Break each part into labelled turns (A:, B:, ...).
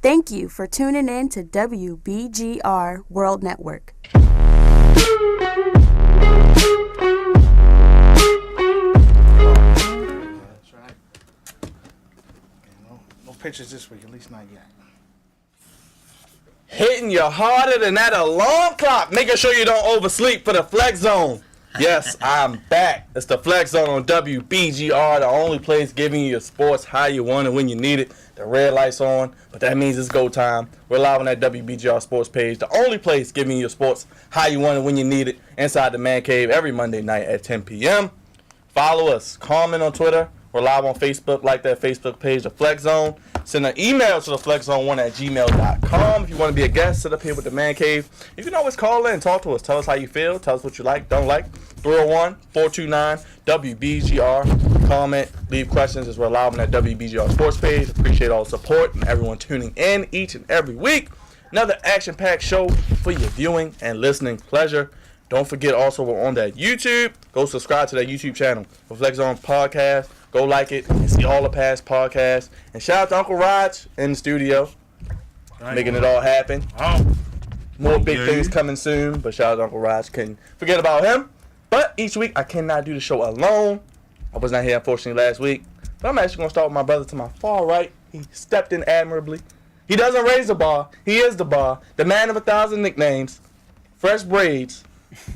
A: Thank you for tuning in to WBGR World Network.
B: That's right. No pitches this week, at least not yet.
C: Hitting you harder than that alarm clock. Making sure you don't oversleep for the Flex Zone. Yes, I'm back. It's the Flex Zone on WBGR, the only place giving you your sports how you want it when you need it. The red light's on, but that means it's go time. We're live on that WBGR sports page, the only place giving you your sports how you want it when you need it, inside the Man Cave every Monday night at 10 p.m. Follow us, comment on Twitter. We're live on Facebook, like that Facebook page, the Flex Zone. Send an email to the flexzone1@gmail.com. If you want to be a guest, sit up here with the Man Cave. You can always call in, talk to us. Tell us how you feel. Tell us what you like, don't like. 301-429-WBGR. Comment, leave questions as we're live on that WBGR sports page. Appreciate all the support and everyone tuning in each and every week. Another action-packed show for your viewing and listening pleasure. Don't forget also we're on that YouTube. Go subscribe to that YouTube channel for Flex Zone Podcast. Go like it and see all the past podcasts. And shout out to Uncle Raj in the studio, making it all happen. More big things coming soon, but shout out to Uncle Raj. Couldn't forget about him. But each week I cannot do the show alone. I was not here unfortunately last week. But I'm actually going to start with my brother to my far right. He stepped in admirably. He doesn't raise the bar. He is the bar. The man of 1,000 nicknames. Fresh braids.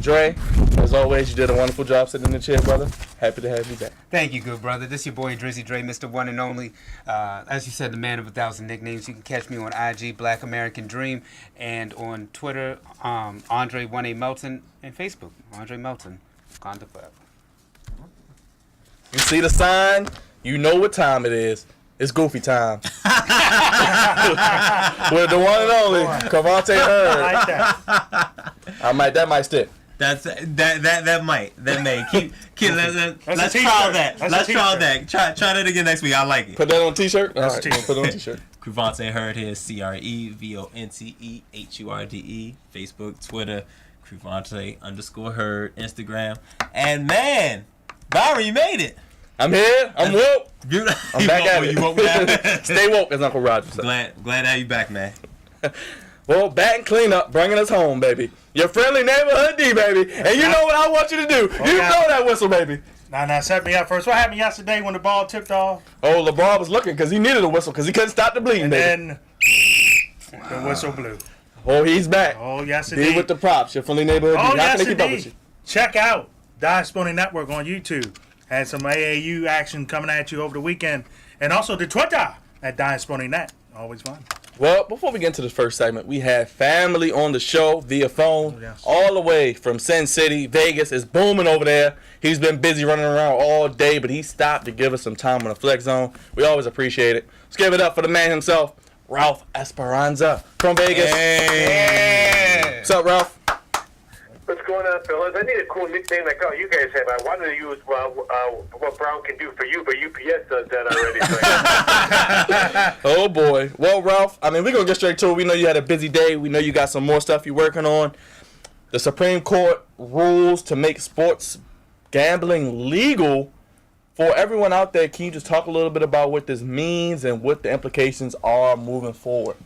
C: Dre, as always, you did a wonderful job sitting in the chair, brother. Happy to have you back.
D: Thank you, good brother. This is your boy Drizzy Dre, Mr. One and Only. As you said, the man of 1,000 nicknames. You can catch me on IG, Black American Dream, and on Twitter, Andre 1A Melton, and Facebook, Andre Melton, Conda Club.
C: You see the sign, you know what time it is. It's Goofy time. With the one and only, Cavante Hurd.
B: I like that.
C: That might stick.
E: That may. Let's try that.
B: Let's try
E: that. Try that again next week. I like it.
C: Put that on a t-shirt? All
B: That's
C: right,
B: a t-shirt.
C: put it on a t-shirt.
E: Cravante Hurd here, CREVONTEHURDE, Facebook, Twitter, Cravante_Hurd, Instagram. And man, Byron, you made it.
C: I'm here. I'm woke. I'm back at it.
E: You woke now?
C: Stay woke, as Uncle Roger said.
E: Glad to have you back, man.
C: Well, bat and clean up, bringing us home, baby. Your friendly neighborhood D, baby. And you know what I want you to do. You know that whistle, baby.
B: Now, set me up first. What happened yesterday when the ball tipped off?
C: Oh, LeBron was looking because he needed a whistle because he couldn't stop the bleeding,
B: And
C: baby.
B: then the whistle blew.
C: Oh, he's back.
B: Oh, yes,
C: D
B: indeed.
C: with the props. Your friendly neighborhood D.
B: Oh,
C: How
B: yes,
C: can they keep up with
B: indeed.
C: you?
B: Check out Dallas Cowboys Network on YouTube. Had some AAU action coming at you over the weekend. And also the Twitter at Dallas Cowboys Net. Always fun.
C: Well, before we get into this first segment, we have family on the show via phone,
B: yes.
C: all the way from Sin City, Vegas. It's booming over there. He's been busy running around all day, but he stopped to give us some time on the Flex Zone. We always appreciate it. Let's give it up for the man himself, Ralph Esparza from Vegas.
E: Hey.
C: What's up, Ralph?
F: What's going on, fellas? I need a cool nickname like you guys have. I wanted to use what Brown can do for you, but UPS does that already.
C: Oh, boy. Well, Ralph, we're going to get straight to it. We know you had a busy day. We know you got some more stuff you're working on. The Supreme Court rules to make sports gambling legal for everyone out there. Can you just talk a little bit about what this means and what the implications are moving forward?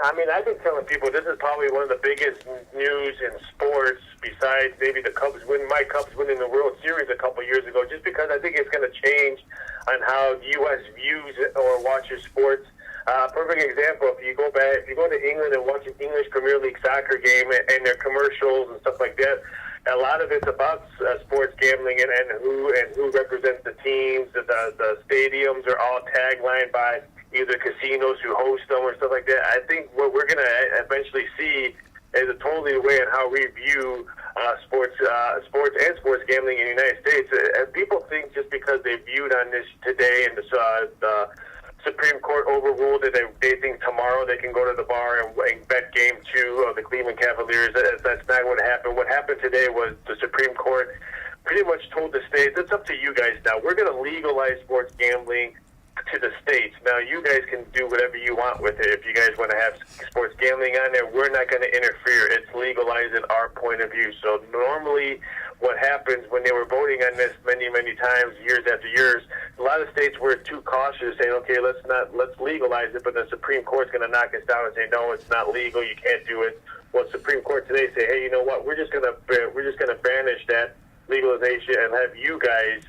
F: I've been telling people this is probably one of the biggest news in sports besides maybe the Cubs my Cubs winning the World Series a couple years ago, just because I think it's going to change on how the U.S. views or watches sports. Perfect example, if you go to England and watch an English Premier League soccer game and their commercials and stuff like that, a lot of it's about sports gambling and who represents the teams. The stadiums are all taglined by either casinos who host them or stuff like that. I think what we're going to eventually see is a totally way on how we view sports and sports gambling in the United States. People think just because they viewed on this today and the Supreme Court overruled it, they think tomorrow they can go to the bar and bet Game 2 of the Cleveland Cavaliers. That's not what happened. What happened today was the Supreme Court pretty much told the states, it's up to you guys now. We're going to legalize sports gambling to the states. Now, you guys can do whatever you want with it. If you guys want to have sports gambling on there, we're not going to interfere. It's legalized in our point of view. So normally what happens when they were voting on this many, many times, years after years. A lot of states were too cautious, saying, "Okay, let's legalize it," but the Supreme Court's going to knock us down and say, "No, it's not legal. You can't do it." Well, the Supreme Court today say, "Hey, you know what? We're just going to banish that legalization and have you guys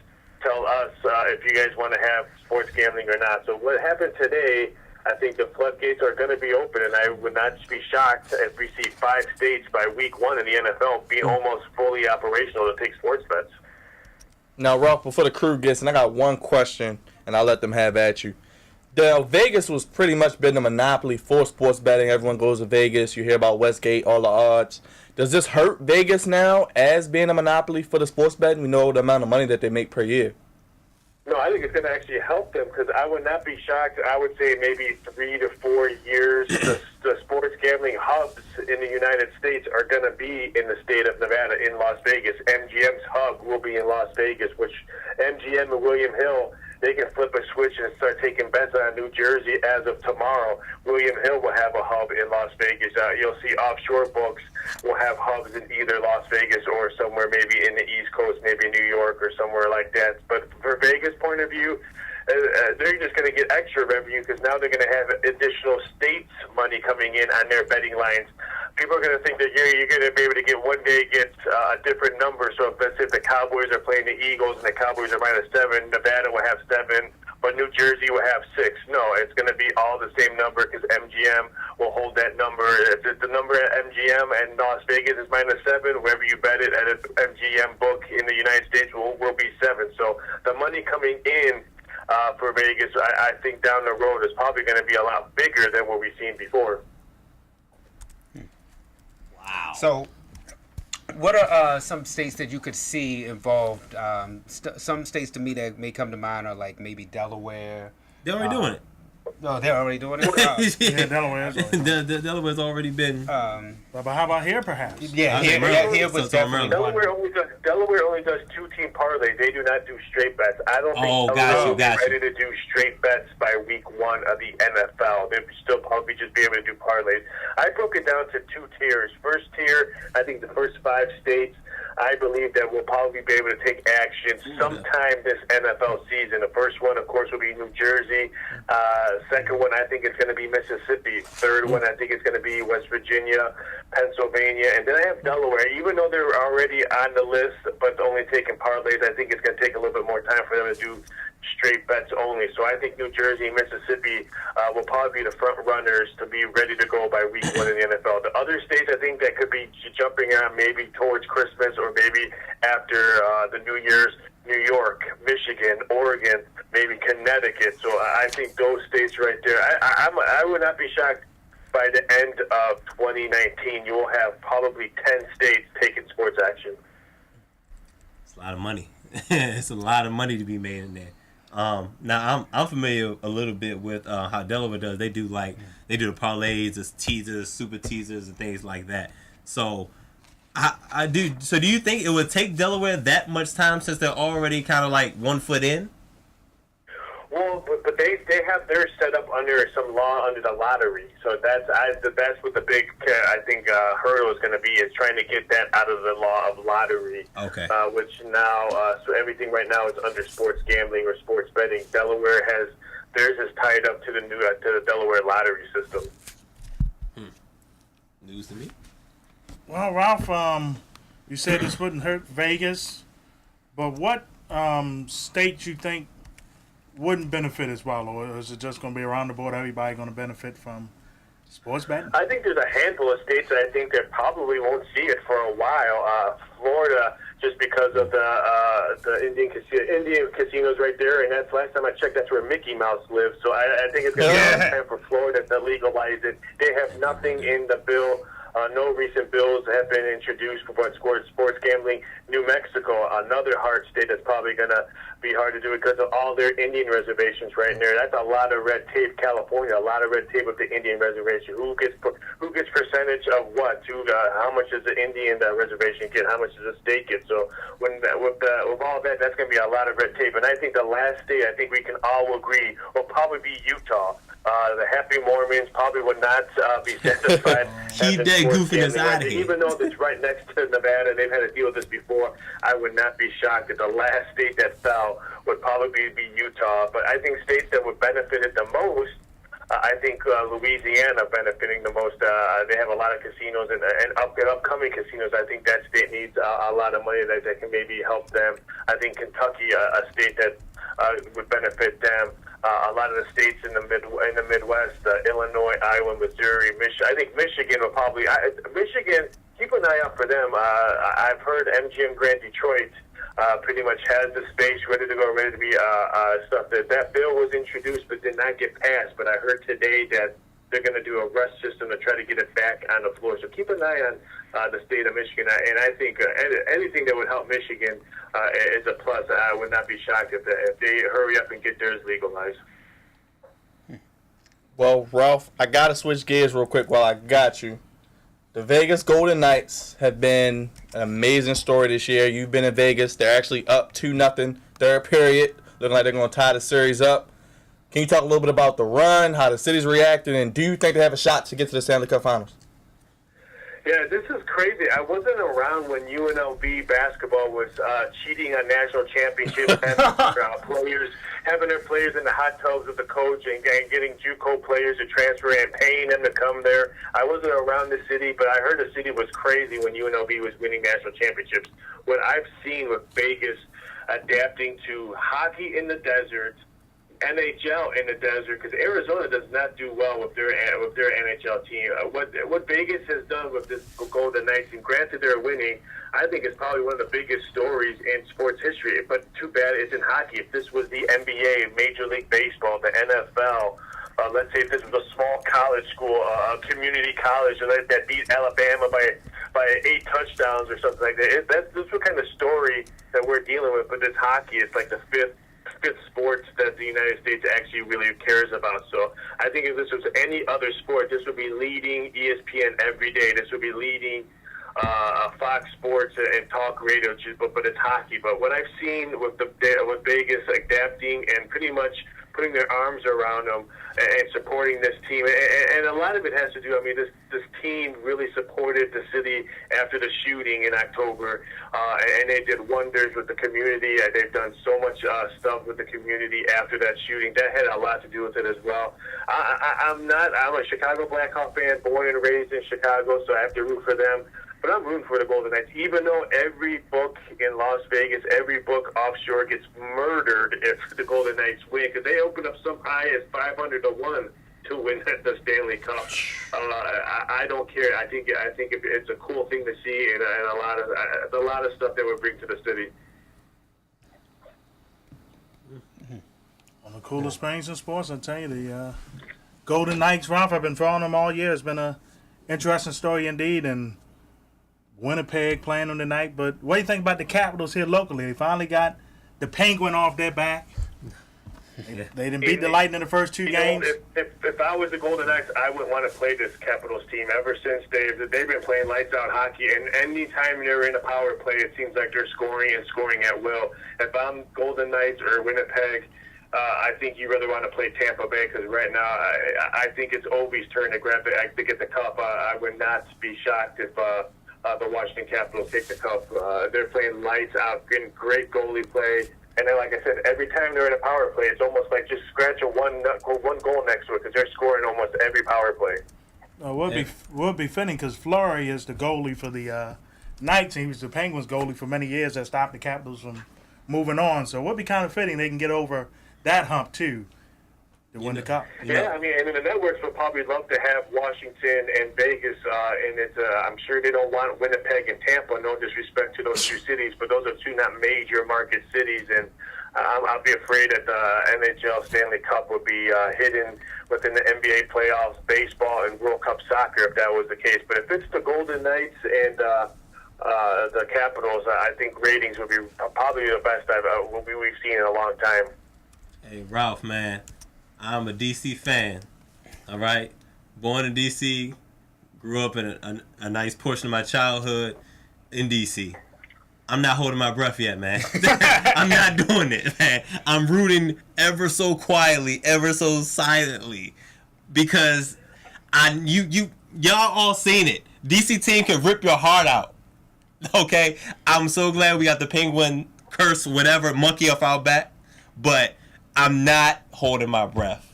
F: tell us if you guys want to have sports gambling or not." So what happened today, I think the floodgates are going to be open, and I would not be shocked if we see 5 states by week 1 in the NFL be almost fully operational to take sports bets.
C: Now, Ralph, before the crew gets, and I got one question, and I'll let them have at you. Vegas was pretty much been a monopoly for sports betting. Everyone goes to Vegas. You hear about Westgate, all the odds. Does this hurt Vegas now as being a monopoly for the sports betting? We know the amount of money that they make per year.
F: No, I think it's going to actually help them because I would not be shocked. I would say maybe 3 to 4 years, the sports gambling hubs in the United States are going to be in the state of Nevada, in Las Vegas. MGM's hub will be in Las Vegas, which MGM and William Hill, they can flip a switch and start taking bets on New Jersey as of tomorrow. William Hill will have a hub in Las Vegas. You'll see offshore books will have hubs in either Las Vegas or somewhere maybe in the East Coast, maybe New York or somewhere like that. But for Vegas' point of view, they're just going to get extra revenue because now they're going to have additional states' money coming in on their betting lines. People are going to think that you're going to be able to get one day a different number. So if let's say the Cowboys are playing the Eagles and the Cowboys are -7, Nevada will have 7, but New Jersey will have 6. No, it's going to be all the same number because MGM will hold that number. If the number at MGM and Las Vegas is -7, wherever you bet it at an MGM book in the United States will be 7. So the money coming in for Vegas, I think down the road is probably going to be a lot bigger than what we've seen before.
E: Wow.
D: So, what are some states that you could see involved? Some states to me that may come to mind are like maybe Delaware.
E: They're already doing it.
D: Oh, they're already doing it?
B: Yeah, Delaware's already.
E: Delaware's already been.
B: But how about here, perhaps?
D: Yeah, here was
E: So
D: definitely one.
F: Delaware only does 2-team parlays. They do not do straight bets. I don't think Delaware will be ready to do straight bets by week 1 of the NFL. They'll still probably just be able to do parlays. I broke it down to 2 tiers. First tier, I think the first 5 states, I believe that we'll probably be able to take action sometime this NFL season. The first one, of course, will be New Jersey. Second one, I think it's going to be Mississippi. Third one, I think it's going to be West Virginia, Pennsylvania. And then I have Delaware. Even though they're already on the list, but only taking parlays, I think it's going to take a little bit more time for them to do straight bets only. So I think New Jersey and Mississippi will probably be the front runners to be ready to go by week 1 in the NFL. The other states, I think, that could be jumping on maybe towards Christmas or maybe after the New Year's, New York, Michigan, Oregon, maybe Connecticut. So I think those states right there, I would not be shocked by the end of 2019, you will have probably 10 states taking sports action.
E: It's a lot of money. It's a lot of money to be made in there. Now I'm familiar a little bit with how Delaware does. They do the parlays, the teasers, super teasers, and things like that. So I do. So do you think it would take Delaware that much time since they're already kind of like 1 foot in?
F: Well, but they have theirs set up under some law under the lottery. So that's what the big hurdle is going to be, is trying to get that out of the law of lottery.
E: Okay.
F: Which now so everything right now is under sports gambling or sports betting. Delaware has theirs is tied up to the Delaware lottery system.
E: News to me.
B: Well, Ralph, you said this wouldn't hurt Vegas, but what states you think wouldn't benefit as well, or is it just going to be around the board? Everybody going to benefit from sports betting?
F: I think there's a handful of states that I think that probably won't see it for a while. Florida, just because of the Indian casinos right there, and that's last time I checked, that's where Mickey Mouse lives. So I think it's going to be time for Florida to legalize it. They have nothing in the bill. No recent bills have been introduced for sports gambling. New Mexico, another hard state that's probably going to be hard to do because of all their Indian reservations right there. That's a lot of red tape. California, a lot of red tape with the Indian reservation. Who gets percentage of what? How much does the Indian reservation get? How much does the state get? So with all that, that's going to be a lot of red tape. And I think the last state I think we can all agree will probably be Utah. The Happy Mormons probably would not be satisfied.
E: that
F: sports
E: goofiness
F: gambling.
E: out of here.
F: Even though it's right next to Nevada, and they've had to deal with this before, I would not be shocked if the last state that fell would probably be Utah. But I think states that would benefit it the most, I think Louisiana benefiting the most. They have a lot of casinos and upcoming casinos. I think that state needs a lot of money that can maybe help them. I think Kentucky, a state that would benefit them. A lot of the states in the Midwest, Illinois, Iowa, Missouri, Michigan. I think Michigan will probably. Michigan, keep an eye out for them. I've heard MGM Grand Detroit pretty much has the space ready to go, ready to be stuff. That bill was introduced but did not get passed. But I heard today that they're going to do a rest system to try to get it back on the floor. So keep an eye on the state of Michigan. And I think anything that would help Michigan is a plus. I would not be shocked if they hurry up and get theirs legalized.
C: Well, Ralph, I got to switch gears real quick while I got you. The Vegas Golden Knights have been an amazing story this year. You've been in Vegas. They're actually up 2-0, third period. Looking like they're going to tie the series up. Can you talk a little bit about the run, how the city's reacting, and do you think they have a shot to get to the Stanley Cup Finals?
F: Yeah, this is crazy. I wasn't around when UNLV basketball was cheating on national championships, having their players in the hot tubs with the coach and getting JUCO players to transfer and paying them to come there. I wasn't around the city, but I heard the city was crazy when UNLV was winning national championships. What I've seen with Vegas adapting to hockey in the desert, NHL in the desert, because Arizona does not do well with their NHL team. What Vegas has done with this Golden Knights, and granted they're winning, I think it's probably one of the biggest stories in sports history. But too bad it's in hockey. If this was the NBA, Major League Baseball, the NFL, let's say if this was a small college school, a community college, that beat Alabama by 8 touchdowns or something like that. This is what kind of story that we're dealing with. But this hockey, it's like the fifth sports that the United States actually really cares about. So I think if this was any other sport, this would be leading ESPN every day. This would be leading Fox Sports and talk radio, but it's hockey. But what I've seen with Vegas adapting and pretty much putting their arms around them and supporting this team, and a lot of it has to do, I mean, this team really supported the city after the shooting in October, and they did wonders with the community. They've done so much stuff with the community after that shooting. That had a lot to do with it as well. I'm a Chicago Blackhawk fan, born and raised in Chicago, so I have to root for them. But I'm rooting for the Golden Knights, even though every book in Las Vegas, every book offshore gets murdered if the Golden Knights win, because they opened up some high as 500-1 to win the Stanley Cup. I don't care. I think it's a cool thing to see, and a lot of stuff that would bring to the city.
B: One of the coolest things in sports, I tell you, the Golden Knights, Ralph, I've been following them all year. It's been an interesting story indeed, and Winnipeg playing them tonight. But what do you think about the Capitals here locally? They finally got the Penguin off their back. They didn't beat the Lightning in the first 2 games.
F: If I was the Golden Knights, I wouldn't want to play this Capitals team. Ever since they've been playing lights out hockey, and anytime they're in a power play, it seems like they're scoring at will. If I'm Golden Knights or Winnipeg, I think you really want to play Tampa Bay, because right now I think it's Ovi's turn to get the cup. I would not be shocked if the Washington Capitals take the cup. They're playing lights out, getting great goalie play. And then, like I said, every time they're in a power play, it's almost like just scratch one goal next to it, because they're scoring almost every power play.
B: Would be fitting, because Fleury is the goalie for the Knights, and he was the Penguins goalie for many years that stopped the Capitals from moving on. So it would be kind of fitting they can get over that hump, too, to win the Cup.
F: Yeah, I mean, and the networks would probably love to have Washington and Vegas, and I'm sure they don't want Winnipeg and Tampa, no disrespect to those 2 cities, but those are 2 not major market cities, and I'll be afraid that the NHL Stanley Cup would be hidden within the NBA playoffs, baseball, and World Cup soccer if that was the case. But if it's the Golden Knights and the Capitals, I think ratings would be probably the best we've seen in a long time.
E: Hey, Ralph, man. I'm a DC fan, all right? Born in DC, grew up in a nice portion of my childhood in DC. I'm not holding my breath yet, man. I'm not doing it, man. I'm rooting ever so quietly, ever so silently, because y'all all seen it. DC team can rip your heart out. Okay? I'm so glad we got the Penguin curse, whatever, monkey off our back. But I'm not holding my breath.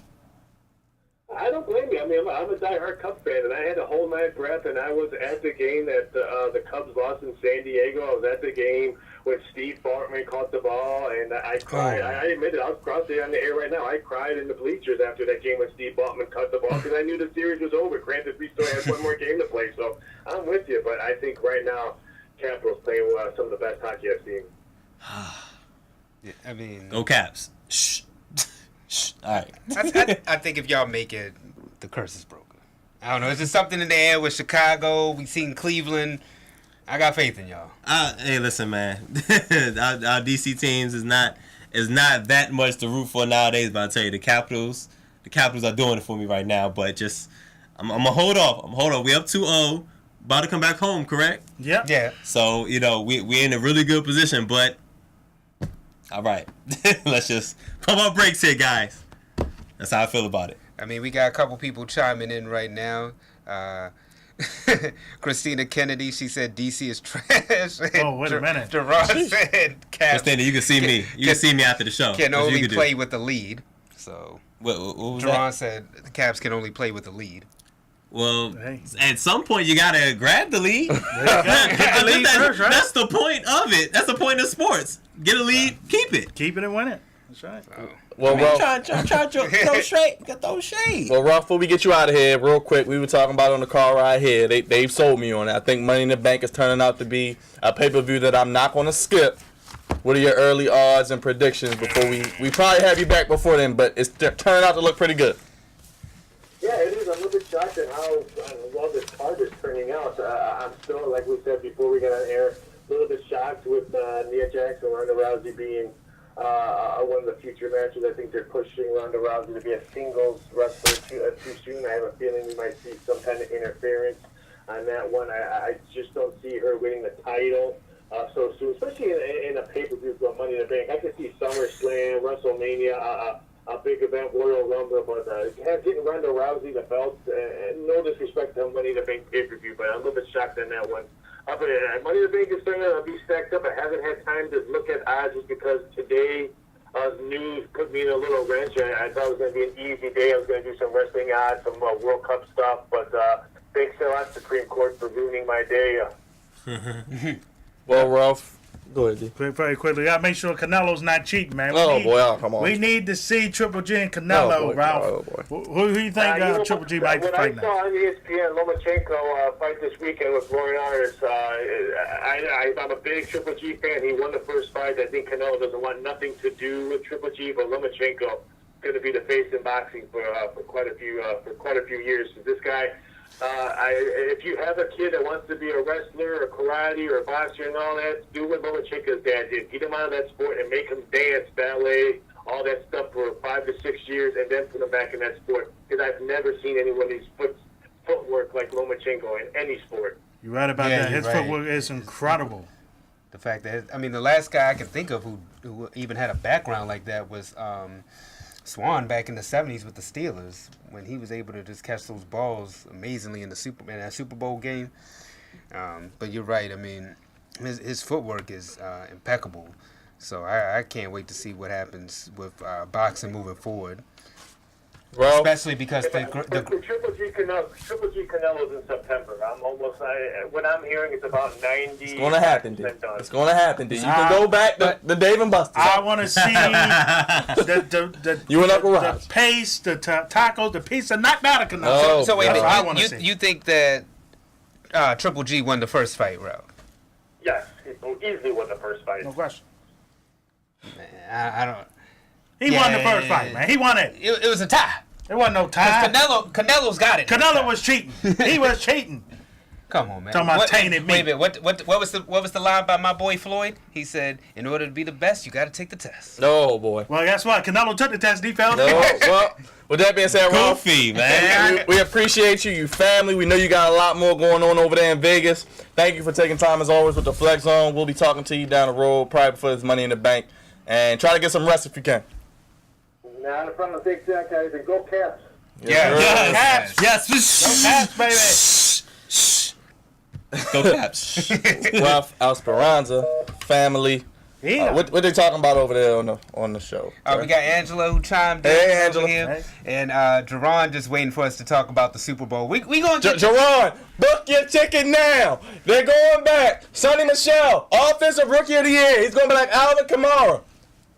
F: I don't blame you. I mean, I'm a diehard Cubs fan, and I had to hold my breath, and I was at the game that the Cubs lost in San Diego. I was at the game when Steve Bartman caught the ball, and I cried. I admit it. I'll cross it on the air right now. I cried in the bleachers after that game when Steve Bartman caught the ball because I knew the series was over. Granted, we still had one more game to play, so I'm with you. But I think right now, Capitals playing some of the best hockey I've seen.
D: Yeah, I mean,
E: Go Caps. Shh. Shh. All right.
D: I think if y'all make it, the curse is broken. I don't know. It's just something in the air with Chicago. We seen Cleveland. I got faith in y'all.
E: Hey, listen, man. our DC teams is not that much to root for nowadays. But I tell you, the Capitals are doing it for me right now. But just, I'm gonna hold off. We up 2-0, about to come back home, correct?
B: Yep.
D: Yeah.
E: So we're in a really good position. But all right, let's just pump our brakes here, guys. That's how I feel about it.
D: I mean, we got a couple people chiming in right now. Christina Kennedy, she said DC is trash.
B: Oh, wait a minute.
D: Duran said Caps
E: Christina, you can see me. You can see me after the show.
D: can
E: That's what you
D: only
E: do.
D: play with the lead. So
E: What was
D: Duran
E: that?
D: said the Caps can only play with the lead.
E: Well,
B: Hey.
E: at some point you gotta grab the lead.
B: Get the lead first, right?
E: That's the point of it. That's the point of sports. Get a lead, keep it.
B: Keep it and win it. That's right.
C: Well, Ralph,
E: Try to throw shade. Throw shade.
C: well, Ralph, before we get you out of here, real quick, we were talking about it on the car ride here. They've sold me on it. I think Money in the Bank is turning out to be a pay-per-view that I'm not going to skip. What are your early odds and predictions before we probably have you back before then, but it's turning out to look pretty good.
F: Yeah, it is. I'm a little bit shocked at how well this card is turning out. I'm still, like we said before we got on air, a little bit shocked with Nia Jax and Ronda Rousey being one of the future matches. I think they're pushing Ronda Rousey to be a singles wrestler too soon. I have a feeling we might see some kind of interference on that one. I just don't see her winning the title so soon, especially in a pay-per-view for Money in the Bank. I could see SummerSlam, WrestleMania, a big event, Royal Rumble, but getting Ronda Rousey the belt, no disrespect to Money in the Bank pay-per-view, but I'm a little bit shocked on that one. But Money in the Bank is starting to be stacked up. I haven't had time to look at odds just because today news put me in a little wrench. I thought it was going to be an easy day. I was going to do some wrestling odds, some World Cup stuff, but thanks a lot, Supreme Court, for ruining my day.
C: Well, Ralph, go ahead, D.
B: Very quickly, gotta make sure Canelo's not cheating, man.
C: Come on.
B: We need to see Triple G and Canelo,
C: Oh, boy.
B: Ralph.
C: Oh, boy.
B: Who you think Triple G might be
F: When
B: fighting
F: I saw
B: now?
F: on ESPN Lomachenko fight this weekend with Roy Ayers, I'm a big Triple G fan. He won the first fight. I think Canelo doesn't want nothing to do with Triple G, but Lomachenko is going to be the face in boxing for quite a few years. This guy. If you have a kid that wants to be a wrestler or karate or a boxer and all that, do what Lomachenko's dad did. Get him out of that sport and make him dance, ballet, all that stuff for 5 to 6 years, and then put him back in that sport. Because I've never seen anybody's footwork like Lomachenko in any sport.
B: You're right about
D: Yeah,
B: that.
D: you're
B: His
D: right.
B: footwork is incredible.
D: The fact that, I mean, the last guy I can think of who even had a background like that was Swan back in the 70s with the Steelers when he was able to just catch those balls amazingly in that Super Bowl game. But you're right. I mean, his footwork is impeccable. So I can't wait to see what happens with boxing moving forward.
C: Ralph,
D: Especially because
F: The Triple G Canelo's in September. I'm almost. What I'm hearing is about 90.
C: it's going to happen, D.
F: done.
C: It's going to happen, D. You can go back to the Dave and Buster's.
B: I want to see the
C: You and Uncle Raj.
B: the pace, the tacos, the pizza, knocked out of Canelo.
C: Oh,
D: So wait a
B: That's what I
D: minute.
B: wanna see.
D: You think that Triple G won the first fight, Ralph?
F: Yes, he easily won the first fight.
B: No question.
D: Man, I don't.
B: He won the first fight, man. He won it.
D: It was a tie.
B: There wasn't no time.
D: Canelo's got it.
B: Canelo was cheating. He was cheating.
D: Come on, man.
B: Talking about tainted meat.
D: Wait a minute. What was the line by my boy Floyd? He said, "In order to be the best, you got to take the test."
C: No, boy.
B: Well, guess what? Canelo took the test and he failed.
C: No, well, with that being said, Ralph,
E: Goofy, man.
C: we appreciate you family. We know you got a lot more going on over there in Vegas. Thank you for taking time, as always, with the Flex Zone. We'll be talking to you down the road, probably before there's Money in the Bank. And try to get some rest if you can.
F: Not in front of the big Jack guys and go Caps.
D: Yeah.
B: Caps.
E: Yes.
B: Caps, baby.
E: Go Caps.
C: Ralph Esparza, family.
B: Yeah.
C: What they talking about over there on the show?
D: We got Angela who chimed in
C: Hey,
D: over
C: Angela.
D: here,
B: Hey.
D: and Jerron just waiting for us to talk about the Super Bowl. We gonna get
C: Jerron, book your ticket now. They're going back. Sonny Michel, Offensive Rookie of the Year. He's going to be like Alvin Kamara.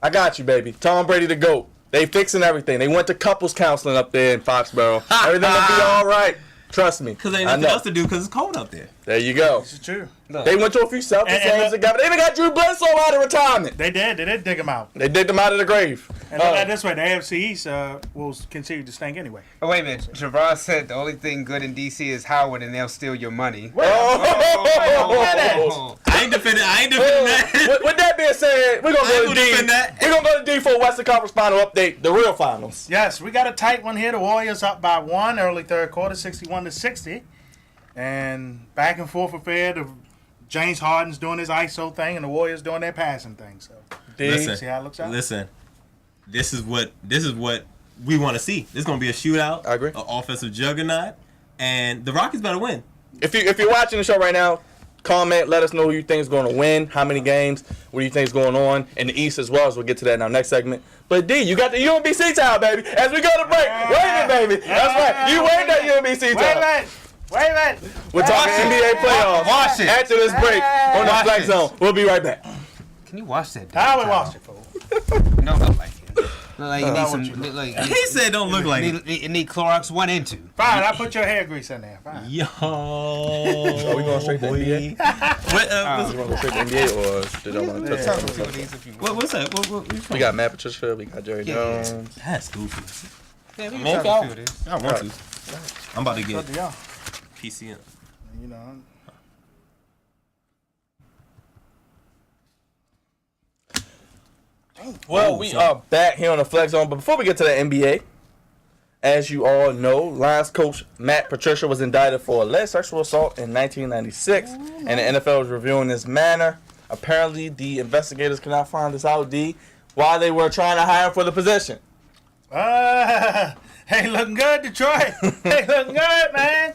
C: I got you, baby. Tom Brady the GOAT. They fixing everything. They went to couples counseling up there in Foxborough. Everything will be all right. Trust me.
E: Because ain't
C: I
E: nothing
C: know.
E: else to do because it's cold up there.
C: There you go.
B: This is true.
C: They went to a few Celtics
B: And
C: games
B: look-
C: together. They even got Drew Bledsoe out of retirement.
B: They did dig him out.
C: They dig them out of the grave.
B: And look at it this way, the AFC East will continue to stink anyway.
D: Oh, wait a minute. Jerron said the only thing good in D.C. is Howard, and they'll steal your money.
C: Oh.
E: I ain't defending that.
C: With that being said, we're gonna
E: I
C: go
E: ain't
C: to
E: gonna
C: D.
E: defend that.
C: We're gonna go to D for Western Conference Final update, the real finals.
B: Yes, we got a tight one here. The Warriors up by 1 early third quarter, 61-60. And back and forth affair. James Harden's doing his ISO thing, and the Warriors doing their passing thing. So
E: Listen,
B: see how it looks out.
E: listen. This is what we want to see. This is gonna be a shootout.
C: I agree.
E: An offensive juggernaut, and the Rockets better win.
C: If you're watching the show right now, comment, let us know who you think is going to win, how many games, what do you think is going on in the East as well, as we'll get to that in our next segment. But D, you got the UMBC time, baby. As we go to break, wave it, baby. That's right. You wave that UMBC time.
B: Wait a minute.
C: We're talking NBA playoffs.
D: Wash it.
C: After this break on the
D: Wash
C: Flex
D: it.
C: Zone. We'll be right back.
D: Can you wash that?
B: How we
D: damn
B: watch it,
D: towel?
B: fool?
D: No, look like it. Look like you need
B: what
D: some.
B: you look
D: Like,
E: He said don't look like it.
D: it need Clorox 1 and 2.
B: Fine, I put your hair grease in there. Fine.
E: Yo.
C: Are we going straight to NBA?
E: What,
C: Is we going to go straight to NBA or did I want to touch
D: Tell
C: on
D: me
C: something?
D: these if you want.
E: what's that? What
C: We got Matt Patricia, we got Jerry
D: Yeah.
C: Jones.
E: That's goofy.
D: Yeah, we
E: Man,
D: can
E: y'all-
D: talk a few of these.
E: I want to. I'm about to
B: Up
E: get
B: to y'all.
E: PCM.
B: You know.
C: Well, we are back here on the Flex Zone, but before we get to the NBA, as you all know, Lions coach Matt Patricia was indicted for alleged sexual assault in 1996, and the NFL is reviewing this matter. Apparently, the investigators cannot find this out, D, why they were trying to hire him for the position.
B: Hey, looking good, Detroit. Hey, looking good, man.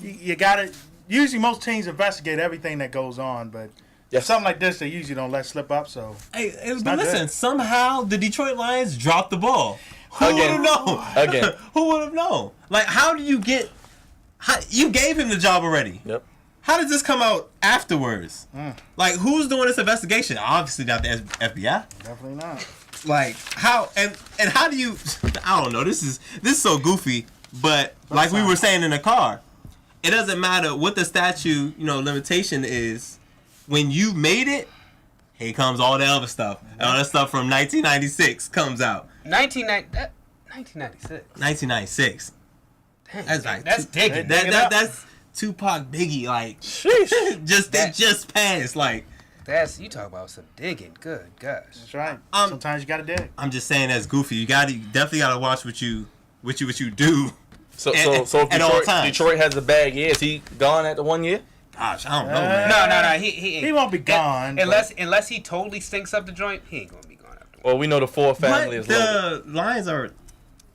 B: You got it. Usually, most teams investigate everything that goes on, but
C: Yes.
B: something like this, they usually don't let slip up. So
E: Hey, but
B: not
E: listen,
B: good.
E: somehow the Detroit Lions dropped the ball. Who would
C: Again.
E: have known?
C: Again.
E: Who would have known? Like, how do you get... you gave him the job already.
C: Yep.
E: How does this come out afterwards? Like, who's doing this investigation? Obviously not the FBI.
B: definitely not.
E: Like, how... And how do you... I don't know. This is so goofy. But like we were saying in the car, it doesn't matter what the statute, limitation is. When you made it, here comes all the other stuff. And all that stuff from 1996 comes out.
D: 1996.
E: 1996. That's like
D: That's digging.
E: that's Tupac, Biggie, like
C: Sheesh.
E: just passed. Like,
D: You talk about some digging. Good gosh.
B: That's right.
E: Um,
B: Sometimes you got to dig.
E: I'm just saying that's goofy. You definitely gotta watch what you do.
C: So
E: And-
C: if
E: at all times.
C: Detroit has a bad year, is he gone at the 1 year?
E: Gosh, I don't know, man.
D: No. He ain't.
B: He won't be gone.
D: Unless he totally stinks up the joint, he ain't gonna be gone after.
C: Well, we know the Ford family
E: But
C: is loaded.
E: the Lions are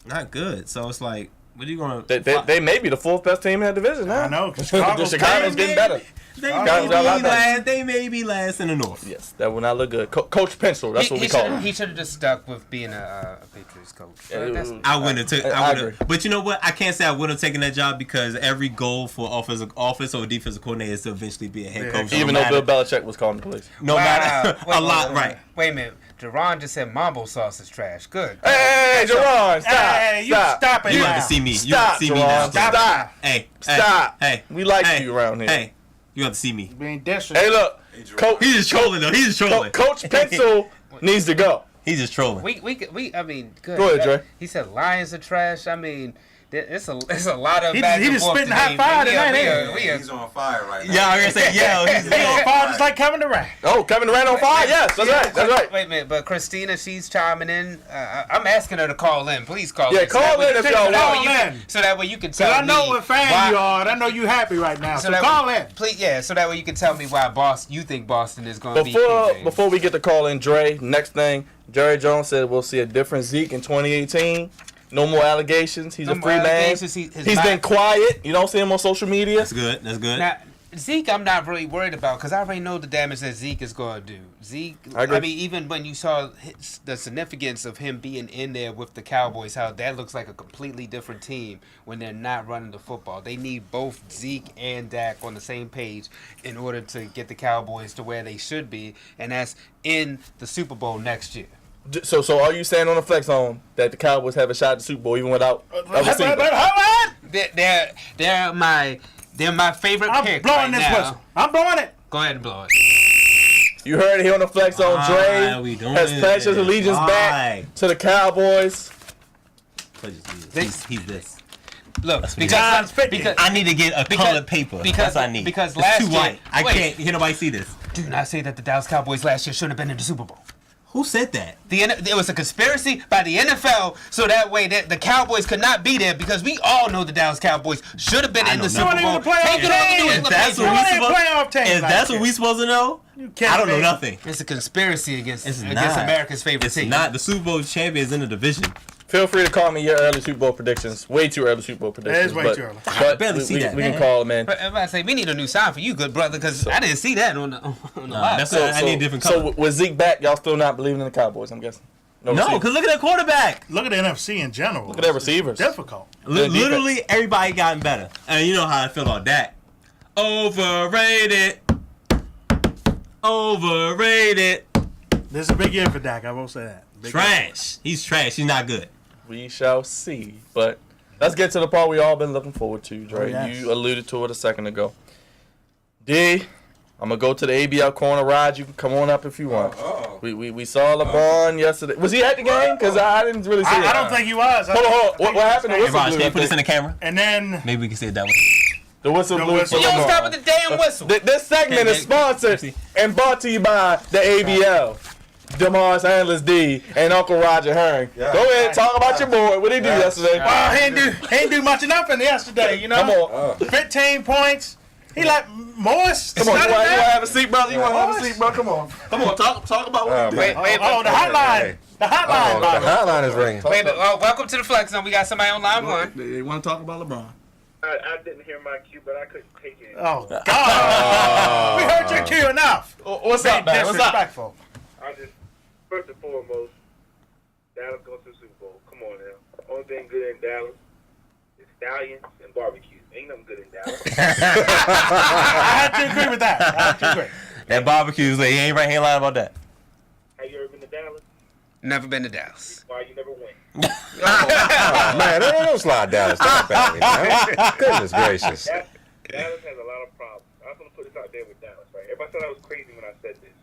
E: not good, so it's like, what are you gonna?
C: They may be the fourth best team in that division now.
B: I know. 'Cause
C: The Chicago's getting better.
E: They
C: Chicago's got a lot better.
E: they may be last in the North.
C: Yes, that will not look good. Coach Pencil, that's what we call him.
D: He should have just stuck with being a Patriots coach.
C: Yeah,
D: That's-
E: I wouldn't have.
C: I
E: I
C: agree.
E: would have. But you know what? I can't say I wouldn't have taken that job because every goal for offense or defensive coordinator is to eventually be a head coach.
C: Even though Bill Belichick was calling the police.
E: no matter a lot, right?
D: Wait a minute. Jerron just said mambo sauce is trash. Good.
C: Hey, Jerron, stop.
B: Hey, you stop it
E: You
B: now.
E: have to see me. You
C: Stop,
E: have to see me now.
C: Jerron, stop.
E: Hey,
C: Stop.
E: Hey,
C: We like
E: hey,
C: you around here.
E: Hey, you have to see me.
B: Being disrespectful.
C: Hey, look.
E: He's just trolling though. He's just trolling.
C: Coach Pencil needs to go.
E: He's just trolling.
D: I mean, good.
C: Go ahead, Dre.
D: He said Lions are trash. I mean, it's a lot of
B: He
D: back
B: just
D: and forth
B: spitting
D: today.
B: hot fire
D: We are-
B: tonight,
D: we are-
G: He's on fire right now.
E: Yeah, I'm gonna say yeah.
B: He on fire just like Kevin Durant.
C: Oh, Kevin Durant on fire? Yes, that's right. That's right.
D: Wait a minute, but Christina, she's chiming in. I'm asking her to call in. Please call
C: Yeah,
D: in. So
C: call
D: that way-
C: in if y'all
D: so that way
B: want.
D: you can- So that way you can tell
B: Because I know
D: me
B: what fan
D: why-
B: you are, and I know you happy right now. So
D: that
B: call
D: way,
B: in.
D: please. Yeah, so that way you can tell me why you think Boston is going to be. King James.
C: Before we get to call in Dre, next thing, Jerry Jones said we'll see a different Zeke in 2018. No more allegations. He's
D: No
C: a
D: more
C: free man.
D: allegations. He's
C: He's been quiet. You don't see him on social media.
E: That's good. That's good.
D: Now, Zeke, I'm not really worried about because I already know the damage that Zeke is going to do. Zeke,
C: I agree.
D: I mean, even when you saw the significance of him being in there with the Cowboys, how that looks like a completely different team when they're not running the football. They need both Zeke and Dak on the same page in order to get the Cowboys to where they should be, and that's in the Super Bowl next year.
C: So are you saying on the flex zone that the Cowboys have a shot at the Super Bowl even without a receiver?
D: They're my favorite pick.
B: I'm blowing
D: right
B: this
D: now.
B: whistle. I'm blowing it.
D: Go ahead and blow it.
C: You heard it here on the flex zone.
E: Why we
C: Dre
E: doing
C: has pledged his
E: this?
C: allegiance
E: Why?
C: back to the Cowboys.
E: He's this.
D: Look,
E: That's what he
D: because
E: I need to get a colored paper. That's what I need.
D: Because
E: it's
D: last
E: too
D: year,
E: white. I
D: wait.
E: can't hear nobody see this.
D: Do not say that the Dallas Cowboys last year should have been in the Super Bowl.
E: Who said that?
D: It was a conspiracy by the NFL, so that way the Cowboys could not be there because we all know the Dallas Cowboys should have been in the Super Bowl. Take it over New England
E: That's what
D: Patriots.
E: that's what we supposed to know. I don't know nothing.
D: It's a conspiracy against
E: not.
D: America's favorite team.
E: It's not. The Super Bowl champion is in the division.
C: Feel free to call me your early Super Bowl predictions. Way too early Super Bowl predictions.
B: It is way too early.
C: But
E: barely see that,
C: we
E: man.
C: can call them, man.
D: But I'm about to say we need a new sign for you, good brother, because I didn't see that on the live.
E: That's I need a different color.
C: So with Zeke back, y'all still not believing in the Cowboys, I'm guessing?
E: No,
C: receiver.
E: because look at that quarterback.
B: Look at the NFC in general.
C: Look at their receivers.
B: Difficult.
E: Literally, everybody gotten better. And you know how I feel about Dak. Overrated.
B: This is a big year for Dak. I will say that. Big
E: Trash. He's trash. He's not good.
C: We shall see. But let's get to the part we all been looking forward to, Dre.
B: Oh, yes.
C: You alluded to it a second ago. D, I'm going to go to the ABL corner ride. You can come on up if you want. We saw LeBron yesterday. Was he at the game? Because I didn't really see it.
B: I don't think he was.
C: Hold on. What happened? The
E: Hey,
C: whistle
E: Raj,
C: blew,
E: can you
C: I
E: put this in
C: think.
E: the camera?
B: And then
E: Maybe we can say it that way.
C: The whistle
B: The
C: blew
B: whistle.
C: for
D: You don't
C: LeBron.
D: stop with the damn whistle.
C: This segment is sponsored and brought to you by the ABL. DeMar's Handlers D and Uncle Roger Herring.
G: Yeah.
C: Go ahead, talk about your boy. What did he do yesterday?
B: well, he ain't do much of nothing yesterday. You know.
C: Come on.
B: 15 points. He like Morris.
C: Come on. You
B: started
C: want to
B: that?
C: have a seat, brother? You want to have a seat, bro? Come on. Come on. Talk about what he did.
D: Wait,
B: Oh, the hotline. The hotline.
G: The
B: Bobby.
G: hotline is ringing.
D: Wait, welcome to the Flex Zone. We got somebody on line one.
C: They want to talk about LeBron.
F: I didn't hear my cue, but I couldn't take it.
B: Oh God. We heard your cue enough.
C: What's up, man? What's up?
B: Disrespectful.
F: I just, first and foremost, Dallas goes to the Super Bowl. Come on now. Only thing good in Dallas is stallions and barbecue. Ain't nothing good in Dallas.
B: I had to agree with that. I had to agree.
E: That barbecue, he ain't right here lying about that.
F: Have you ever been to Dallas?
D: Never been to Dallas.
F: Why you never went?
G: Man, don't slide down. Stop at me, man. Goodness gracious.
F: Dallas has a lot of problems. I was going to put this out there with Dallas, right? Everybody thought I was crazy when I said this.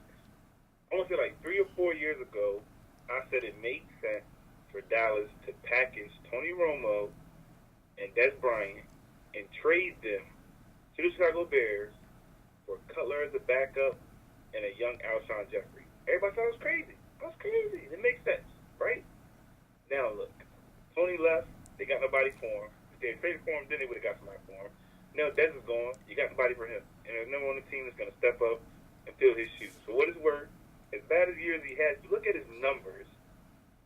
F: I want to say like 3 or 4 years ago, I said it made sense for Dallas to package Tony Romo and Des Bryant and trade them to the Chicago Bears for Cutler as a backup and a young Alshon Jeffrey. Everybody thought it was crazy. That's crazy. It makes sense, right? Now look, Tony left. They got nobody for him. If they had traded for him, then they would have got somebody for him. Now Des is gone. You got nobody for him, and there's no one on the team that's going to step up and fill his shoes. For what it's worth, as bad as years he had, you look at his numbers.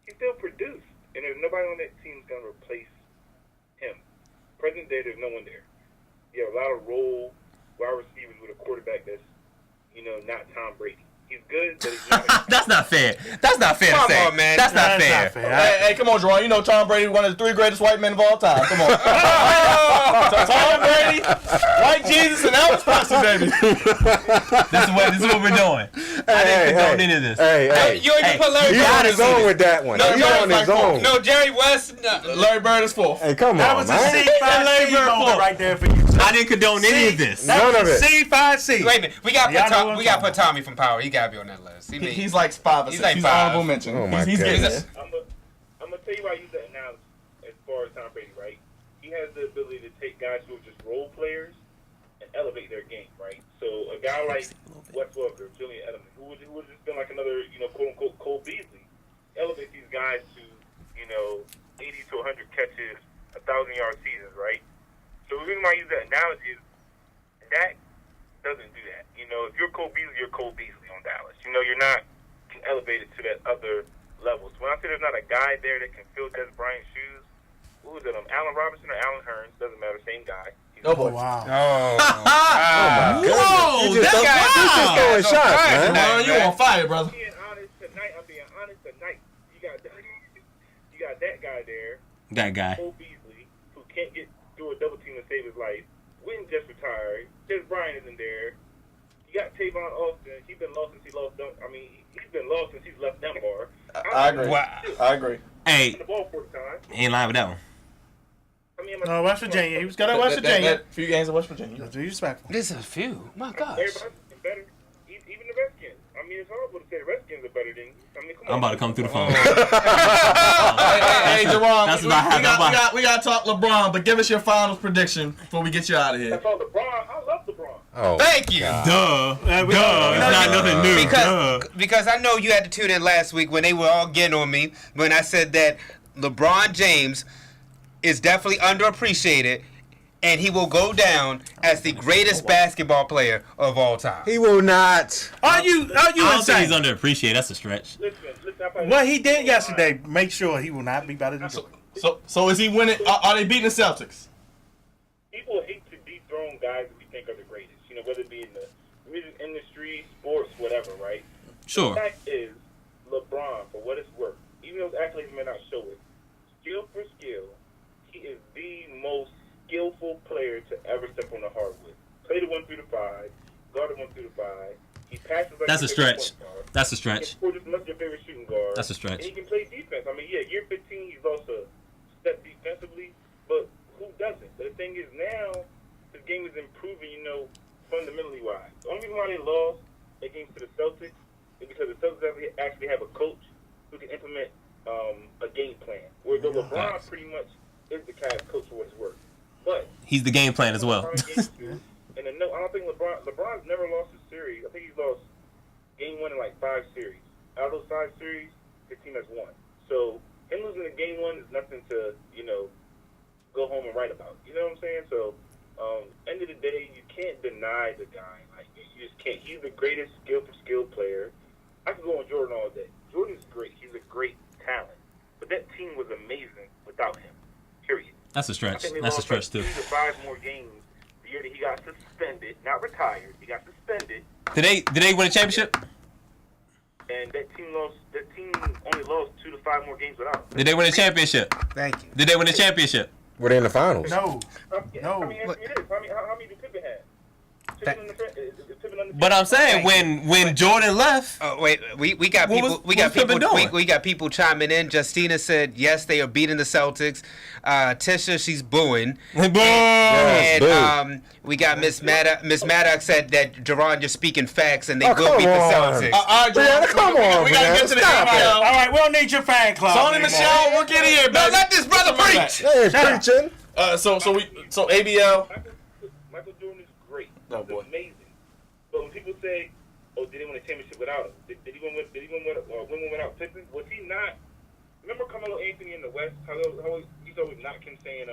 F: He still produced, and there's nobody on that team that's going to replace him. Present day, there's no one there. You have a lot of role wide receivers with a quarterback that's, not Tom Brady. He's good, but he's not.
E: That's not fair. That's not fair
D: Come
E: to say.
D: on, man.
E: That's not
B: That's
E: fair.
B: not fair.
C: Hey, come on, Jerome. You know Tom Brady, one of the 3 greatest white men of all time. Come on. Tom Brady, White Jesus, and Elvis Presley, baby.
E: This is what we're doing. I didn't condone any of this.
G: Hey.
D: You even put Larry
G: He's
D: Bird
G: on his own with that one.
D: No,
G: He's
D: Jerry
G: on his own.
D: No, Jerry West.
C: Larry Bird is 4th.
G: Hey, come
B: That
G: on,
B: was a
G: man.
B: C5C moment right there for you.
E: I didn't condone any of this.
B: That
G: None
B: was
G: of it.
B: C5C.
D: Wait a minute. We got
B: Yeah, I know what I'm
D: we got
B: talking
D: put Tommy from Power. He got to be on that list.
C: He's like 5 or 6.
D: He's like
C: He's
D: 5.
C: honorable mention.
G: Oh, my
C: He's getting
G: goodness.
C: there.
F: I'm gonna tell you why I use that analysis as far as Tom Brady, right? He has the ability to take guys who are just role players and elevate their game, right? So a guy like Wes Welker, Julian Edelman, who would just been like another, quote unquote Cole Beasley, elevate these guys to, 80 to 100 catches, 1,000-yard seasons, right? So the reason why I use that analogy is Dak doesn't do that. If you're Cole Beasley, you're Cole Beasley on Dallas. You're not elevated to that other level. So when I say there's not a guy there that can fill Des Bryant's shoes, who is it? Allen Robinson or Allen Hearns? Doesn't matter. Same guy. He's
C: Oh boy.
B: Wow.
E: Whoa,
G: You just throwing shots, man.
C: You on fire, brother.
F: I'm being honest tonight. You got that guy there,
E: That guy.
F: Cole Beasley, who can't do a double team to save his life. Witten just retired. Des Bryant isn't there. You got Tavon Austin. He's been lost since he lost. He's been lost since he's left Dunbar.
C: I agree. I agree.
E: Hey,
F: The ball for the time.
E: ain't lying with that one.
B: No, West Virginia. He was got at West Virginia.
C: Few games in West Virginia.
B: That's respectful.
D: There's a few. My gosh.
F: Everybody's better. Even the Redskins. It's horrible to say the Redskins are better than. Come on.
E: I'm about to come through the phone.
C: Hey, Jerron,
E: That's about half.
C: we got to talk LeBron, but give us your finals prediction before we get you out of here.
F: That's all LeBron. I love LeBron.
G: Oh,
D: Thank you.
E: Duh. It's not nothing new.
D: Because I know you had to tune in last week when they were all getting on me when I said that LeBron James is definitely underappreciated and he will go down as the greatest basketball player of all time.
G: he will not.
B: Are you
E: I don't think he's
B: insane?
E: underappreciated. That's a stretch.
F: Listen.
B: What he did yesterday, make sure he will not be better than Jordan.
C: So is he winning? Are they beating the Celtics?
F: People hate to dethrone guys that we think are the greatest. Whether it be in the music industry, sports, whatever, right?
E: Sure.
F: The fact is, LeBron, for what it's worth, even though his athletes may not show it, skill for skill, he is the most skillful player to ever step on the hardwood. Played it 1 through the 5, guarded 1 through the 5. He passes like
E: That's a
F: your favorite
E: stretch.
F: point guard.
E: That's a
F: He
E: stretch.
F: can score just as much as your favorite shooting guard.
E: That's a stretch.
F: And he can play defense. Year 15, he's lost a step defensively, but who doesn't? But the thing is now, his game is improving, fundamentally wise. The only reason why they lost against the Celtics is because the Celtics actually have a coach who can implement a game plan. Whereas LeBron pretty much is the kind of coach for what it's worth. But
E: He's the game plan as well.
F: and I don't think LeBron's never lost a series. I think he's lost game 1 in like 5 series. Out of those 5 series, his team has won. So him losing the game 1 is nothing to go home and write about. You know what I'm saying? So end of the day, you can't deny the guy. Like you just can't. He's the greatest skill player. I could go on Jordan all day. Jordan's great. He's a great talent. But that team was amazing without him. Period.
E: That's a
F: I
E: stretch.
F: think they
E: That's a
F: lost like
E: stretch too.
F: 3 to 5 more games the year that he got suspended, not retired. He got suspended,
E: Did they win a championship?
F: and that team only lost 2 to 5 more games without him.
E: Did they win a championship?
D: Thank you.
E: Did they win a championship?
G: Were they in the finals?
B: No.
F: Yeah,
B: No.
F: It is. How many did Pippen have? Pippen on the
E: But I'm saying when Jordan left,
D: Oh wait, we got
E: What
D: people.
E: was-
D: We got
E: what was Pippen
D: people.
E: doing?
D: We got people chiming in. Justina said yes, they are beating the Celtics. Tisha, she's booing. And
G: boo.
D: we got Miss Maddox. Miss Maddox said that Jerron, you're speaking facts, and they will
G: come
D: beat the
G: on.
D: Celtics.
C: All right,
G: Brianna, come on,
C: we gotta
G: man.
C: get to the
G: Stop it.
B: All
C: ABL.
B: right, we don't need your fan club.
C: Sony
B: anymore.
C: Michelle, we'll get here,
D: No,
C: baby.
D: let this brother preach.
G: They ain't
B: Shut up.
G: preaching.
C: So ABL.
F: Michael Jordan is great.
C: Oh,
F: He's
C: boy.
F: amazing. But when people say, "Oh, did he win a championship without him? Did he win one without Pippen?" Was he not? Remember Carmelo Anthony in the West? How he's always knocked him, saying,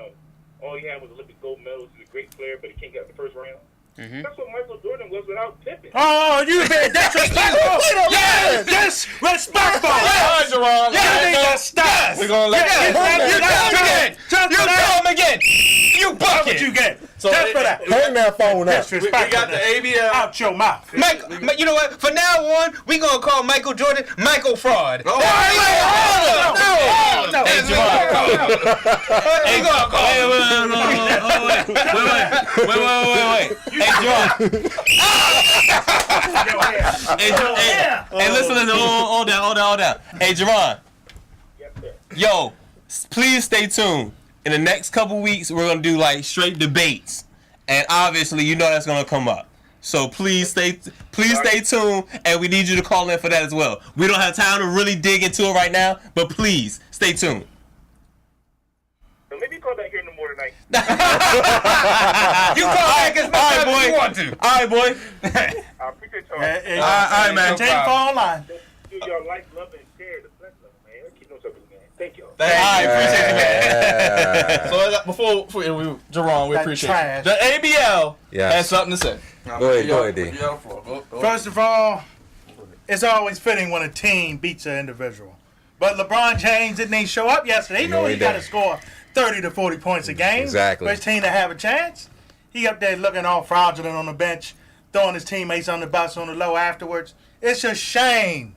F: all he had was Olympic gold medals. He's a great player, but he can't get out the first round. That's what Michael Jordan was without Pippen.
B: Oh, you been disrespectful.
G: Yes,
B: Disrespectful.
C: All right, Jerron.
B: You need to stop.
C: We're gonna let
D: You tell him again.
B: Just
D: You
B: for that.
D: tell him again. You
B: That's what
D: bucket.
B: you get.
C: So
B: Just
C: it-
B: for that.
G: Hang that phone up.
C: we got the ABL.
B: Out your mouth.
D: Mike, you know what? From now on, we gonna call Michael Jordan Michael Fraud.
C: Oh,
B: No.
E: Hey, Jerron. Hey, wait. Hey, Jerron. Hey, listen, hold down. Hey, Jerron.
F: Yes, sir.
E: Yo, please stay tuned. In the next couple weeks, we're gonna do like straight debates, and obviously, you know that's gonna come up. So please stay tuned, and we need you to call in for that as well. We don't have time to really dig into it right now, but please stay tuned.
F: So maybe call back here in the morning tonight.
D: You call back as much time as you want to.
E: All right, boy.
F: I appreciate y'all.
E: All right, man.
B: Take the phone line.
F: Do y'all like, love, and share the flex level, man. Keep on something, man. Thank y'all.
C: All right, appreciate you, man.
G: Yeah.
C: So before Jerron, we
B: That
C: appreciate
B: trash.
C: it. The ABL
G: Yes.
C: has something to say.
G: Go ahead, D.
B: First of all, it's always fitting when a team beats an individual. But LeBron James didn't even show up yesterday. He
G: No,
B: knew
G: he
B: he got to
G: didn't.
B: score 30 to 40 points a game
G: Exactly.
B: for his team to have a chance. He up there looking all fraudulent on the bench, throwing his teammates on the bus on the low afterwards. It's a shame.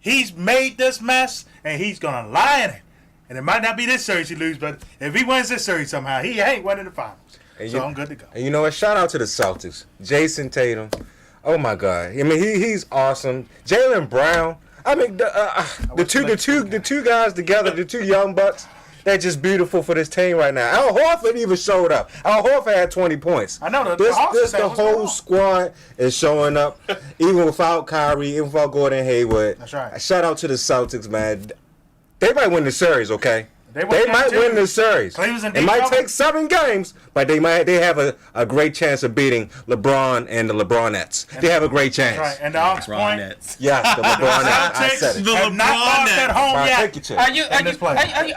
B: He's made this mess, and he's going to lie in it. And it might not be this series he loses, but if he wins this series somehow, he ain't winning the finals. So I'm good to go.
G: And you know what? Shout out to the Celtics. Jason Tatum. Oh my God. I mean, he's awesome. Jaylen Brown. I mean, the two guys together, the two young bucks. They're just beautiful for this team right now. Al Horford even showed up. Al Horford had 20 points.
B: I know
G: the whole squad is showing up, even without Kyrie, even without Gordon Hayward.
B: That's right.
G: Shout out to the Celtics, man. They might win the series, okay? They
B: win
G: might win the series.
B: It
G: might take 7 games, but they have a great chance of beating LeBron and the LeBronettes. They have a great chance.
B: Right, and the Hawks point.
G: Yes, the LeBronettes. I said it.
B: The have not lost at home yet.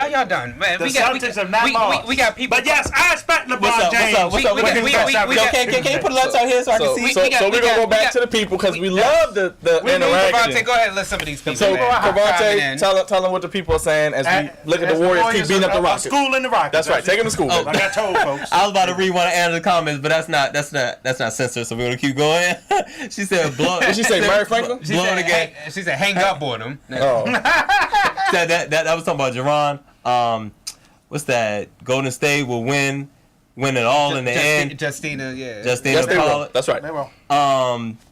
D: Are y'all done? Man,
B: The Celtics have not lost.
D: We got people.
B: But yes, I expect LeBron James.
C: Can you put lights out here so I can see? So we're going to go back to the people because we love the interaction.
D: Kavante, go ahead and let some of these people.
C: So, Kavante, tell them what the people are saying as we look at the Warriors keep beating up the Rockets.
B: School in the Rockets.
C: That's right. Take them to school.
B: Like I told folks.
E: I was about to read one of Anna's comments, but that's not censored, so we're gonna keep going. She said, "Blow."
C: What she say, Mary Franklin?
D: Blow the game. She said, "Hang up on them."
C: Oh.
E: that was talking about Jerron. What's that? Golden State will win it all in the end.
D: Justina, yeah.
E: Justina Pollard.
C: That's right.
B: They will.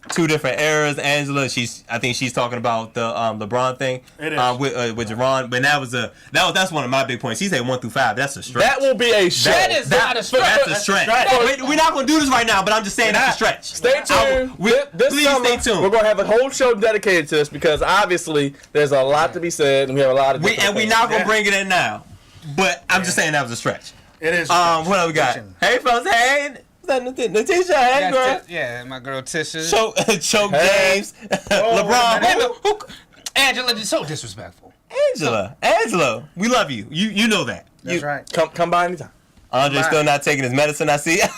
E: 2 different eras. Angela, I think she's talking about the LeBron thing.
B: It is.
E: With Jerron, but that's one of my big points. He said 1 through 5. That's a stretch.
C: That will be a show.
D: That is not a stretch.
E: That's a stretch. We're not going to do this right now, but I'm just saying that's a stretch.
C: Stay tuned. This summer,
E: stay tuned.
C: We're going to have a whole show dedicated to this because obviously there's a lot to be said and we have a lot of
E: and we're not going to bring it in now. But I'm just saying that was a stretch.
B: It is.
E: What else we got? Hey, fellas. Hey. Natisha, hey, girl.
D: Yeah, my girl Tisha.
E: Choke James. LeBron.
D: Angela is so disrespectful.
E: Angela, we love you. You know that.
B: That's right.
C: Come by anytime.
E: Andre's still not taking his medicine, I see.
G: Hey,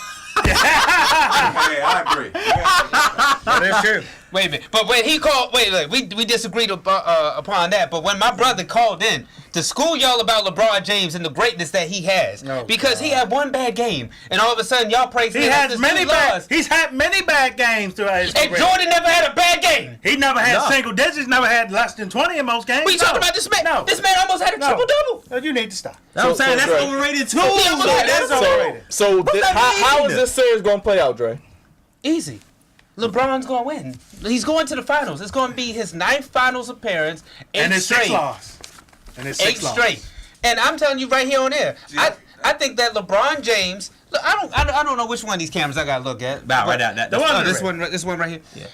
G: I agree.
B: That is true.
D: Wait a minute. But when he called, we disagreed upon that. But when my brother called in to school y'all about LeBron James and the greatness that he has, because he had one bad game, and all of a sudden y'all praise him.
B: He's had many bad games throughout his career.
D: And Jordan never had a bad game.
B: He never had single digits. Never had less than 20 in most games.
D: We talking about this man?
B: No.
D: This man almost had a triple double.
B: You need to stop.
E: I'm saying that's overrated too.
B: That's overrated.
C: So how is this series going to play out, Dre?
D: Easy. LeBron's going to win. He's going to the finals. It's going to be his 9th finals appearance.
B: And his 6 loss. And his 6 loss.
D: 8 straight. And I'm telling you right here on air, I think that LeBron James. Look, I don't know which one of these cameras I gotta look at. This one right here.
E: Yeah.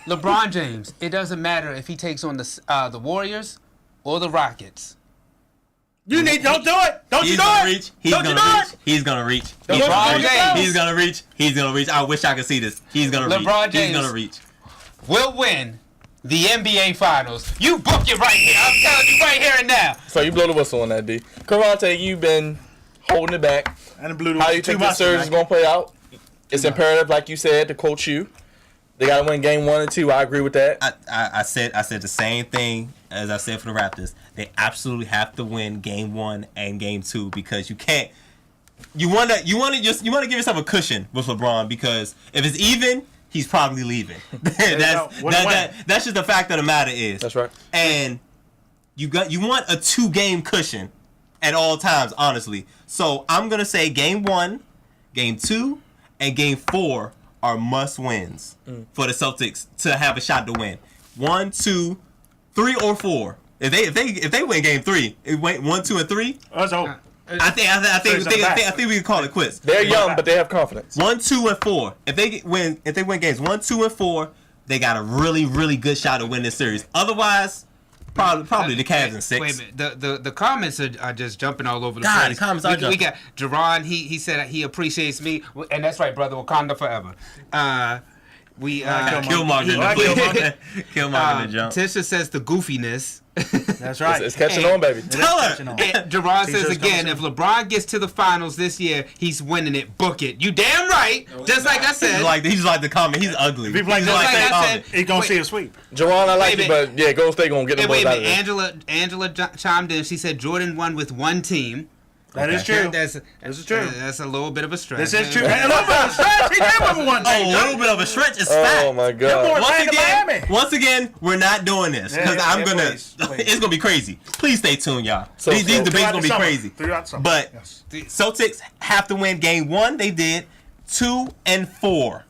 D: LeBron James. It doesn't matter if he takes on the Warriors or the Rockets.
B: Don't do it. Don't you do it.
E: He's gonna reach. He's gonna reach. I wish I could see this. He's gonna reach.
D: LeBron James
E: He's gonna reach.
D: Will win the NBA Finals. You book it right here. I'm telling you right here and now.
C: So you blow the whistle on that, D. Kavante, you've been holding it back.
B: And blew the
C: How you think the series is gonna play out? It's imperative, like you said, to coach you. They gotta win game 1 and 2. I agree with that.
E: I said the same thing as I said for the Raptors. They absolutely have to win game 1 and game 2 because you can't. You wanna give yourself a cushion with LeBron because if it's even, he's probably leaving. That's just the fact of the matter is.
C: That's right.
E: And you want a 2-game cushion at all times, honestly. So I'm gonna say game 1, game 2, and game 4 are must wins for the Celtics to have a shot to win. 1, 2, 3, or 4. If they win game 3, it went 1, 2, and 3.
B: That's over.
E: I think we can call it quits.
C: They're young, but they have confidence.
E: 1, 2, and 4. If they win games 1, 2, and 4, they got a really, really good shot to win this series. Otherwise, probably the Cavs in 6.
D: Wait a minute. The comments are just jumping all over the
E: God,
D: place.
E: the comments are jumping.
D: We got Jerron. He said that he appreciates me, and that's right, brother. Wakanda forever.
E: Killmonger in the jump.
D: Tisha says the goofiness.
B: That's right.
C: It's catching on, baby.
E: Tell her.
D: Jerron says again, if LeBron gets to the finals this year, he's winning it. Book it. You damn right. Just like I said.
E: He's like the comment. He's ugly.
B: People like
D: I said.
B: He's gonna see a sweep.
C: Jerron, I like you, but yeah, Golden State gonna get the balls out of there.
D: Angela chimed in. She said Jordan won with one team.
B: That is true.
D: This
B: is true.
D: That's a little bit of a stretch.
B: This is true. A little bit of a stretch. He did number one.
E: A little bit of a stretch is fact.
C: Oh my God.
E: Once again, we're not doing this because
B: please.
E: It's gonna be crazy. Please stay tuned, y'all.
C: So
E: these debates gonna be crazy. But Celtics have to win game 1. They did 2 and 4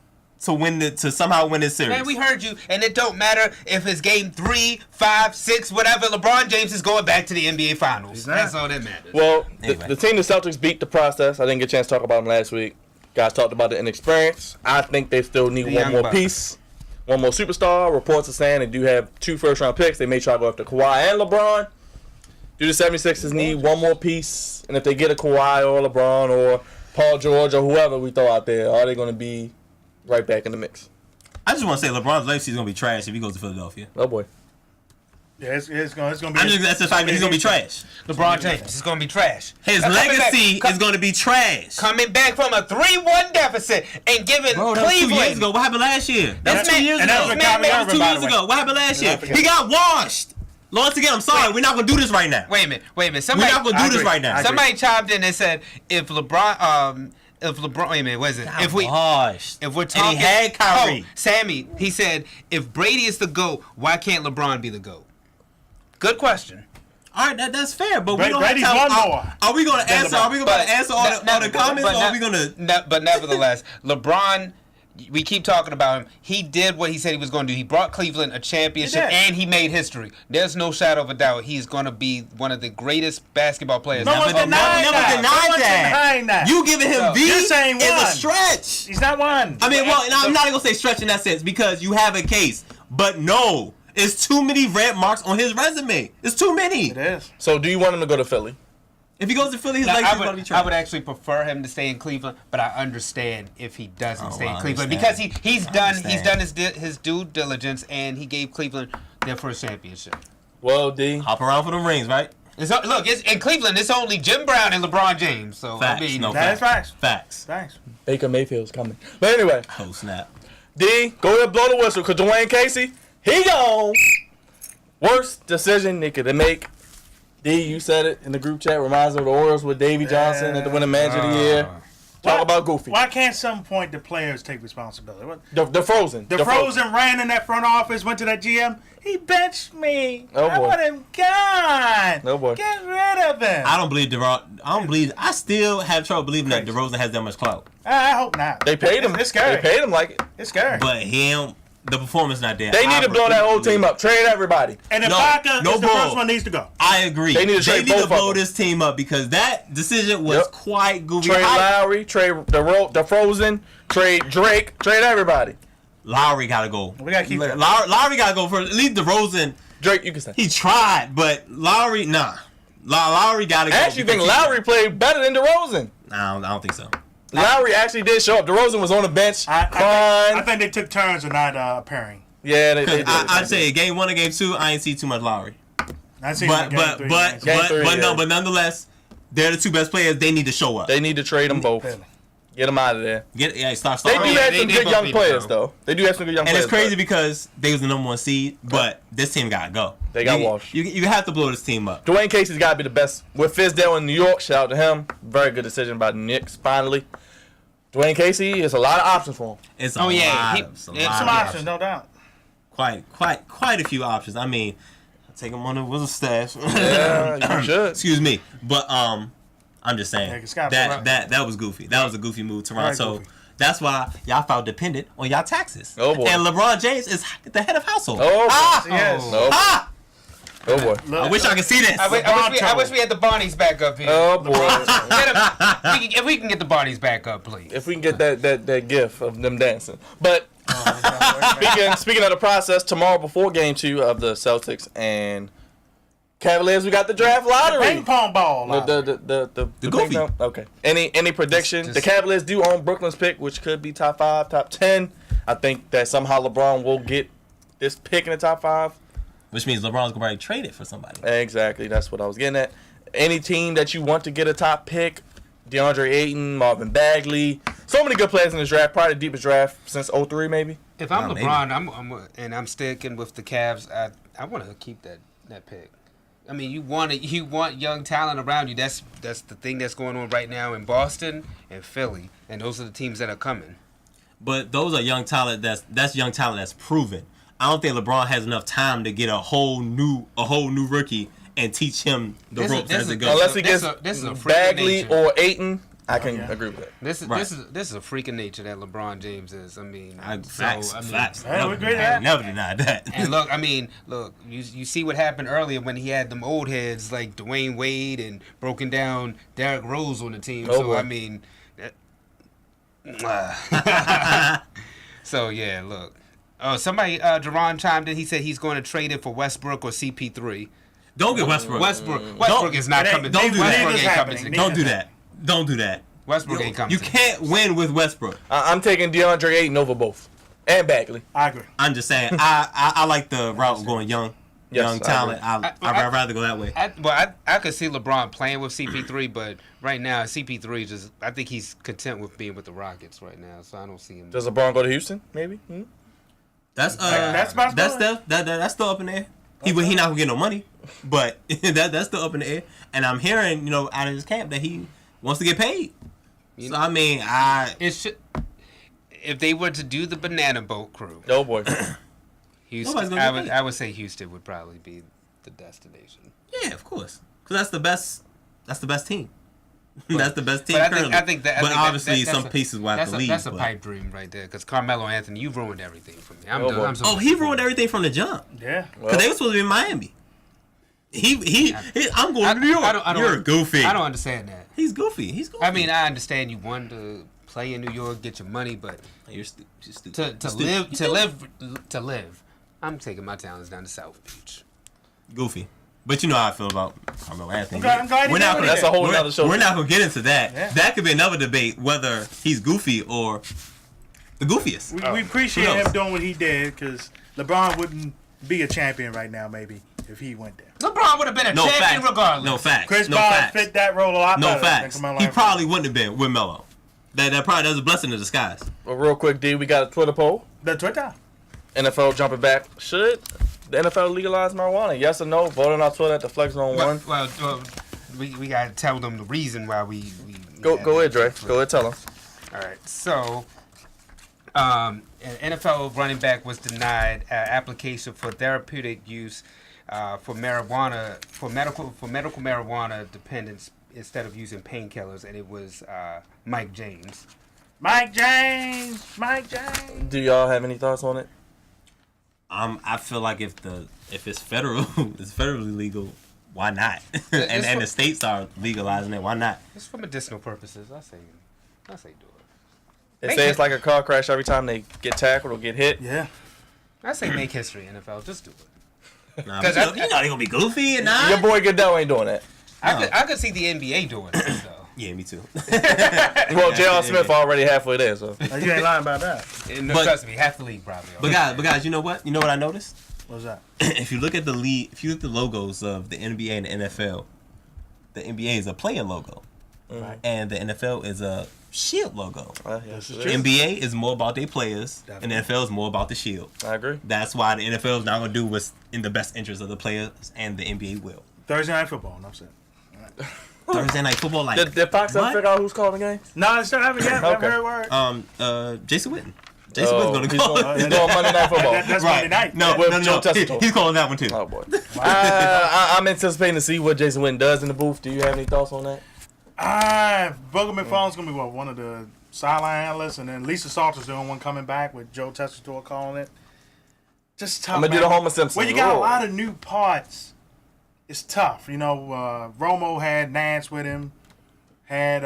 E: to somehow win this series.
D: Man, we heard you, and it don't matter if it's game 3, 5, 6, whatever. LeBron James is going back to the NBA Finals. That's all that matters.
C: Well,
E: Anyway.
C: the team the Celtics beat the process. I didn't get a chance to talk about them last week. Guys talked about the inexperience. I think they still need one more piece. One more superstar. Reports are saying they do have 2 first-round picks. They may try to go after Kawhi and LeBron. Do the 76ers need one more piece? And if they get a Kawhi or LeBron or Paul George or whoever we throw out there, are they going to be right back in the mix?
E: I just want to say LeBron's legacy is gonna be trash if he goes to Philadelphia.
C: Oh boy.
B: Yeah, it's gonna be.
E: That's the fact that he's gonna be trash.
D: LeBron James is going to be trash.
E: His legacy is gonna be trash.
D: Coming back from a 3-1 deficit and giving
E: Bro, that was 2 years
D: Cleveland.
E: ago. What happened last year? That's 2 years ago.
B: that was
E: That
B: Kyrie
E: was 2
B: Irving, by
E: years
B: the way.
E: ago. What happened last year? He got washed. Once again, I'm sorry. We're not gonna do this right now.
D: Wait a minute.
E: We're not gonna do this right now.
D: Somebody chimed in and said if LeBron, wait a minute, what is it? If we're talking,
E: and he had Kyrie.
D: Sammy, he said if Brady is the GOAT, why can't LeBron be the GOAT? Good question.
E: All right, that's fair, but we don't
B: Brady's
E: have
B: one
E: time.
B: more.
E: Are we going to answer? Are we going to answer all the comments, or are we going to?
D: But nevertheless, LeBron. We keep talking about him. He did what he said he was going to do. He brought Cleveland a championship, and he made history. There's no shadow of a doubt he's going to be one of the greatest basketball players.
E: Never denied that. You giving him V
B: You're saying
E: is
B: one.
E: a stretch.
B: He's not one.
E: I mean, well, I'm not going to say stretch in that sense because you have a case, but no, it's too many red marks on his resume. It's too many.
B: It is.
C: So do you want him to go to Philly?
E: If he goes to Philly, his
D: Now,
E: legacy is going to be trash.
D: I would actually prefer him to stay in Cleveland, but I understand if he doesn't stay in
E: I
D: Cleveland
E: understand.
D: because he's done his due diligence and he gave Cleveland their first championship.
C: Well, D.
E: Hop around for them rings, right?
D: It's in Cleveland. It's only Jim Brown and LeBron James. So
E: Facts.
D: I mean,
E: No,
B: That is facts.
E: Facts.
B: Thanks.
C: Baker Mayfield's coming. But anyway,
E: Oh, snap.
C: D, go ahead and blow the whistle because Dwayne Casey, he gone. Worst decision they could make. D, you said it in the group chat. Reminds me of the Orioles with Davey Johnson at the winning manager of the year. Talk about Goofy.
B: Why can't some point the players take responsibility?
C: The Frozen.
B: The Frozen ran in that front office, went to that GM. He benched me.
C: Oh,
B: I
C: boy.
B: want him gone.
C: Oh, boy.
B: Get rid of him.
E: I still have trouble believing that DeRozan has that much clout.
B: I hope not.
C: They paid him.
B: It's scary.
C: They paid him like it.
B: It's scary.
E: But the performance not there.
C: They need to blow that whole team up. Trade everybody.
B: And if
E: No,
B: Baca
E: no
B: is the
E: bull.
B: first one, needs to go.
E: I agree.
C: They need to trade both of
E: blow
C: them.
E: this team up because that decision was quite goofy.
C: Trade Lowry. Trade the Frozen. Trade Drake. Trade everybody.
E: Lowry gotta go.
B: We gotta keep that.
E: Lowry gotta go first. At least DeRozan,
C: Drake, you can say.
E: he tried, but Lowry, nah. Lowry gotta go.
C: I actually think
E: because
C: Lowry played better than DeRozan.
E: I don't think so.
C: Lowry actually did show up. DeRozan was on the bench
B: I
C: crying.
B: think they took turns of not appearing.
C: Yeah, they did.
E: I'd say game 1 and game 2, I ain't see too much Lowry.
B: I see
E: But nonetheless, they're the 2 best players. They need to show up.
C: They need to trade them both. Get them out of there.
E: Start.
C: They do have some
D: they
C: good
D: both
C: young
D: need to
C: players,
D: go.
C: though. They do have some good young
E: And
C: players.
E: it's crazy
C: but
E: because they was the number 1 seed, but this team gotta go.
C: They got washed.
E: You have to blow this team up.
C: Dwayne Casey's got to be the best. With Fizdale in New York, shout out to him. Very good decision by the Knicks, finally. Dwayne Casey, it's a lot of options for him.
E: It's
D: Oh, yeah.
B: Some options, no doubt.
E: Quite a few options. I mean, I'll take him on the Wizard stash.
C: Yeah, you should.
E: Excuse me, but I'm just saying
B: Yeah, Scott,
E: that was goofy. That was a goofy move, Toronto.
B: goofy.
E: That's why y'all felt dependent on y'all taxes.
C: Oh, boy.
E: And LeBron James is the head of household.
C: Oh, boy.
B: Yes.
C: Oh, oh, boy.
E: I wish I could see this.
D: I wish we had the Barneys back up here.
C: Oh, boy.
D: If we can get the Barneys back up, please.
C: If we can get that gif of them dancing. But speaking of the process, tomorrow before game 2 of the Celtics and Cavaliers, we got the draft lottery.
B: Ping pong ball.
C: The
E: goofy.
C: ping pong? Okay. Any prediction? The Cavaliers do own Brooklyn's pick, which could be top 5, top 10. I think that somehow LeBron will get this pick in the top 5.
E: Which means LeBron's gonna probably trade it for somebody.
C: Exactly. That's what I was getting at. Any team that you want to get a top pick, DeAndre Ayton, Marvin Bagley, so many good players in this draft. Probably the deepest draft since 03 maybe.
D: If I'm
E: Maybe.
D: LeBron, I'm sticking with the Cavs. I want to keep that pick. I mean, you want young talent around you. That's the thing that's going on right now in Boston and Philly, and those are the teams that are coming.
E: But those are young talent. That's young talent that's proven. I don't think LeBron has enough time to get a whole new rookie and teach him the ropes as it goes.
C: Unless he gets Bagley or Ayton, I can
B: yeah.
C: agree with that.
D: This is a freak of nature that LeBron James is. I mean,
E: Facts.
B: Hey, we agree with that.
E: Never denied that.
D: And look, you see what happened earlier when he had them old heads like Dwayne Wade and broken down Derrick Rose on the team.
C: Oh,
D: so
C: boy.
D: I mean, so yeah, look. Oh, somebody, Jerron chimed in. He said he's going to trade it for Westbrook or CP3.
E: Don't get Westbrook.
D: Westbrook is not coming.
E: Don't do that.
D: Westbrook ain't coming to the game.
E: Don't do that.
D: Westbrook ain't coming.
E: You can't win with Westbrook.
C: I'm taking DeAndre Ayton over both. And Bagley.
B: I agree.
E: I'm just saying. I like the route of going young talent. I'd rather go that way.
D: I could see LeBron playing with CP3, but right now CP3 I think he's content with being with the Rockets right now, so I don't see him.
C: Does LeBron go to Houston? Maybe.
E: That's
B: possible.
E: That's still up in the air. He not gonna get no money, but that's still up in the air. And I'm hearing out of his camp that he wants to get paid. So I mean,
D: if they were to do the banana boat crew,
C: No boy.
D: Houston, I would say Houston would probably be the destination.
E: Yeah, of course, because that's the best. That's the best team. That's the best team.
D: But
E: currently.
D: I think that.
E: But obviously, some pieces will have to leave.
D: That's a pipe dream right there. Because Carmelo Anthony, you ruined everything for me.
E: Oh, he ruined everything from the jump.
B: Yeah.
E: Because they were supposed to be in Miami. I'm going to New York. You're goofy.
D: I don't understand that.
E: He's goofy.
D: I mean, I understand you wanted to play in New York, get your money, but
E: you're stupid.
D: To live, I'm taking my talents down to South Beach.
E: Goofy. But you know how I feel about Carmelo Anthony.
B: I'm glad
C: That's a whole other show.
E: We're not going to get into that.
B: Yeah.
E: That could be another debate, whether he's goofy or the goofiest.
B: We appreciate him doing what he did, because LeBron wouldn't be a champion right now, maybe, if he went there.
D: LeBron would have been a champion regardless.
E: No facts.
B: Chris
E: no
B: Paul
E: facts.
B: fit that role a lot
E: No
B: better.
E: facts.
B: Than
E: He probably wouldn't have been with Melo. That probably was a blessing in disguise.
C: Well, real quick, D, we got a Twitter poll.
B: The Twitter.
C: NFL jumping back. Should the NFL legalize marijuana? Yes or no? Vote on our Twitter at the Flex Zone 1.
D: Well, we got to tell them the reason why we
C: Go ahead, Dre. Go ahead, tell them.
D: All right. So, an NFL running back was denied application for therapeutic use for marijuana for medical marijuana dependents instead of using painkillers, and it was Mike James.
B: Mike James.
C: Do y'all have any thoughts on it?
E: I feel like if it's federally legal, why not? and the states are legalizing it, why not?
D: It's for medicinal purposes. I say do it.
C: They say it's like a car crash every time they get tackled or get hit.
B: Yeah.
D: I say make history, NFL. Just do it.
E: Nah, you know they're gonna be goofy and
C: Your boy Goodell ain't doing that.
D: I could see the NBA doing it though.
E: Yeah, me too.
C: Well, J.R. Smith already halfway there, so.
B: You ain't lying about that.
D: Trust me, half the league probably.
E: But guys, you know what? You know what I noticed?
B: What's that?
E: If you look at the logos of the NBA and the NFL, the NBA is a player logo, and the NFL is a shield logo.
C: Yes,
E: The NBA is more about their players, and the NFL is more about the shield.
C: I agree.
E: That's why the NFL is not going to do what's in the best interest of the players, and the NBA will.
B: Thursday Night Football. Enough said.
E: Thursday Night Football, like
C: Did Fox ever figure out who's calling the game?
B: No, it's still haven't yet.
C: Okay.
B: Haven't heard word.
E: Jason Witten. Jason Witten's going to
C: he's
E: call.
C: He's doing Monday Night Football.
B: That's Monday night.
E: No. He's calling that one too.
C: Oh boy. I'm anticipating to see what Jason Witten does in the booth. Do you have any thoughts on that?
B: Booger McFarland's gonna be one of the sideline analysts, and then Lisa Salter's the only one coming back with Joe Tessitore calling it. Just tough.
C: I'm gonna do the Homer Simpson.
B: When you got a lot of new parts, it's tough. You know, Romo had Nance with him, had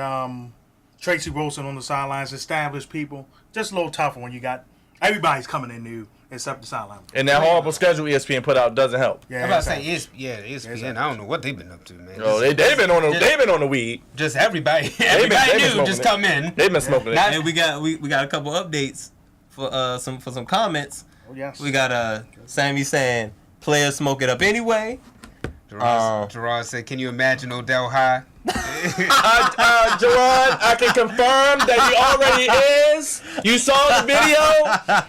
B: Tracy Wilson on the sidelines, established people. Just a little tougher when you got everybody's coming in new except the sideline.
C: And that horrible schedule ESPN put out doesn't help.
B: Yeah,
D: I'm about to say ESPN. I don't know what they've been up to, man.
C: Oh, they've been on the weed.
D: Just everybody
C: been
D: new.
C: smoking
D: Just
C: it.
D: come in.
C: They've been smoking it.
E: And we got a couple updates for some comments.
B: Oh, yes.
E: We got Sammy saying players smoke it up anyway.
D: Gerard said, "Can you imagine Odell high?"
C: Gerard, I can confirm that he already is. You saw the video.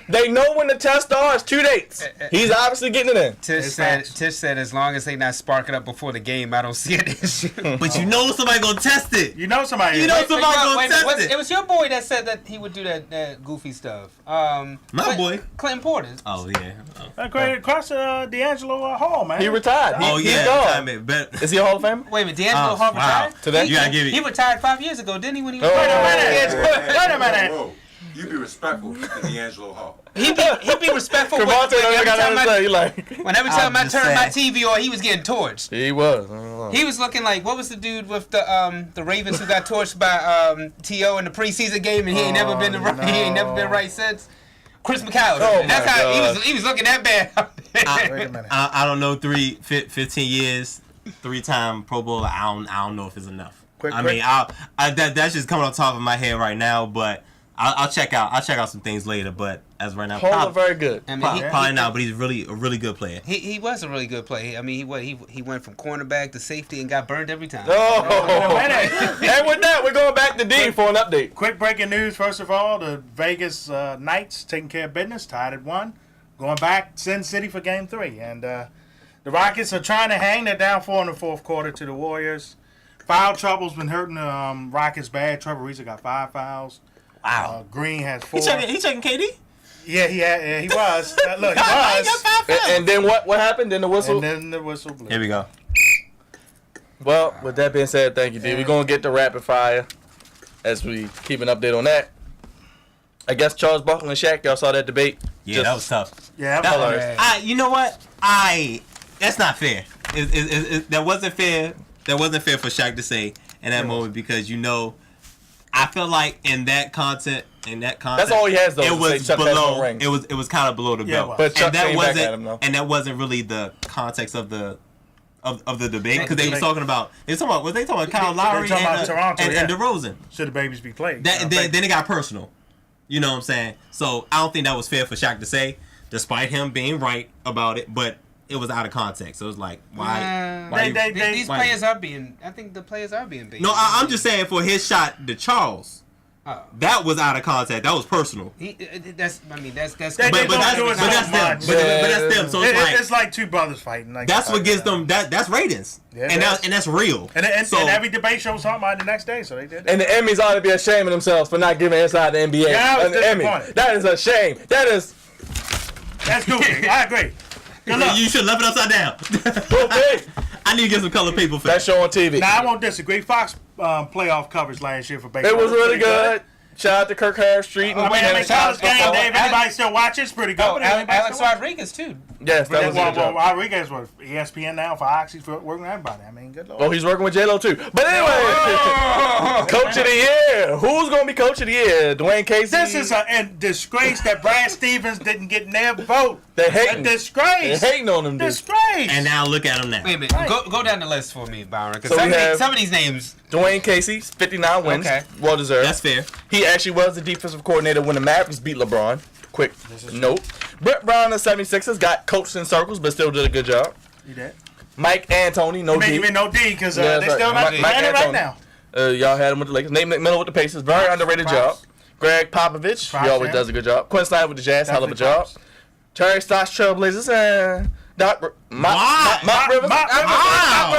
C: They know when the test starts. 2 dates. He's obviously getting it in.
D: Tish said, as long as they not sparking up before the game, I don't see an issue.
E: But you know somebody gonna test it.
B: You know somebody.
D: It was your boy that said that he would do that goofy stuff.
E: Boy.
D: Clinton Porter.
E: Oh, yeah.
B: Across D'Angelo Hall, man.
C: He retired. He's gone. Is he a Hall of Famer?
D: Wait a minute, D'Angelo Hall retired?
C: Today?
E: You gotta give it.
D: He retired 5 years ago, didn't he? When he was
B: Wait a minute.
H: Whoa. You be respectful to D'Angelo Hall.
D: He'd be respectful.
C: Whenever
D: time I turned my TV on, he was getting torched.
C: He was.
D: He was looking like, what was the dude with the Ravens who got torched by T.O. in the preseason game, and he ain't never been right. He ain't never been right since. Chris McCallum. That's how he was looking that bad.
B: Wait a minute.
E: I don't know. 15 years, 3-time Pro Bowler. I don't know if it's enough. That's just coming on top of my head right now, but I'll check out some things later. But as right now,
C: Hall very good.
D: I mean,
E: probably not, but he's a really good player.
D: He was a really good player. I mean, he went from cornerback to safety and got burned every time.
C: And with that, we're going back to D for an update.
B: Quick breaking news. First of all, the Vegas Knights taking care of business, tied at 1, going back Sin City for Game 3, and the Rockets are trying to hang. They're down 4 in the fourth quarter to the Warriors. Foul trouble's been hurting the Rockets bad. Trevor Ariza got 5 fouls.
E: Wow.
B: Green has 4.
E: He checking KD?
B: Yeah, he was. Look, he was.
C: And then what happened? Then the whistle.
B: And then the whistle blew.
E: Here we go.
C: Well, with that being said, thank you, D. We're going to get to rapid fire as we keep an update on that. I guess Charles Barkley and Shaq, y'all saw that debate.
E: Yeah, that was tough.
B: Yeah, that was hilarious.
E: You know what? That's not fair. That wasn't fair. That wasn't fair for Shaq to say in that moment because I feel like in that content,
C: that's all he has though.
E: It was below.
C: Ring.
E: It was kind of below the belt.
C: But Chuck
E: and
C: that
E: wasn't really the context of the debate because they were talking about Kyle Lowry and DeRozan.
B: Should the babies be played?
E: Then it got personal. You know what I'm saying? So I don't think that was fair for Shaq to say, despite him being right about it, but it was out of context. So it was like, why
D: these players are being. I think the players are being beat.
E: No, I'm just saying for his shot to Charles. That was out of context. That was personal.
D: That's
E: but that's them. So
B: it's like two brothers fighting. Like
E: that's what gives them that's ratings. Yeah, and that's real.
B: And every debate show was talking about it the next day, so they did that.
C: And the Emmys ought to be ashamed of themselves for not giving inside the NBA.
B: Yeah,
C: the Emmy. That is a shame. That's
B: goofy. I agree.
E: You should have left it upside down. I need to get some color paper for
C: that show on TV.
B: Now I won't disagree. Fox playoff coverage last year for baseball.
C: It was really good. Shout out to Kirk Harris Street.
B: College game day. If anybody still watches, it's pretty good.
D: Alex Rodriguez too.
C: Yes, that was a good job.
B: Rodriguez was ESPN now for Fox. He's working with everybody. I mean, good lord.
C: Oh, he's working with J-Lo too. But anyway, Coach of the Year. Who's going to be Coach of the Year? Dwayne Casey?
B: This is a disgrace that Brad Stevens didn't get their vote.
C: They hating.
B: A disgrace.
C: They hating on him.
B: Disgrace.
E: And now look at him now.
D: Wait a minute. Go down the list for me, Byron. Because some of these names.
C: Dwayne Casey, 59 wins. Okay. Well deserved.
E: That's fair.
C: He actually was the defensive coordinator when the Mavericks beat LeBron. Quick note. Brett Brown, the 76ers, got coached in circles, but still did a good job.
B: You did.
C: Mike Antony, no D.
B: You mean no D, because they still not playing it right now.
C: Y'all had him with the Lakers. Nate McMillan with the Pacers. Very underrated job. Greg Popovich, he always does a good job. Quinn Snyder with the Jazz, hell of a job. Terry Stotts, Trailblazers, and Doc Rivers.
D: Doc Rivers.
C: How?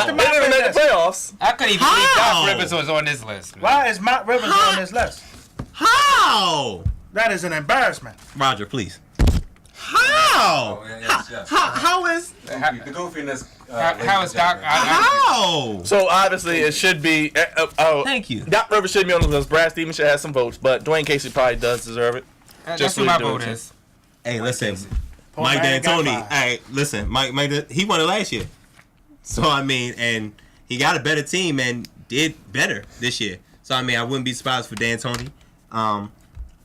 C: They didn't make the playoffs.
D: I couldn't even believe Doc Rivers was on this list. Man.
B: Why is Matt Rivers on this list?
E: How?
B: That is an embarrassment.
E: Roger, please. How? How is
H: the goofiness?
D: How is Doc?
E: How?
C: So obviously it should be.
E: Thank you.
C: Doc Rivers should be on the list. Brad Stevens should have some votes, but Dwayne Casey probably does deserve it.
D: That's what my vote is.
E: Hey, listen, Mike D'Antoni. Hey, listen, Mike, he won it last year. So I mean, and he got a better team and did better this year. So I mean, I wouldn't be surprised for D'Antoni.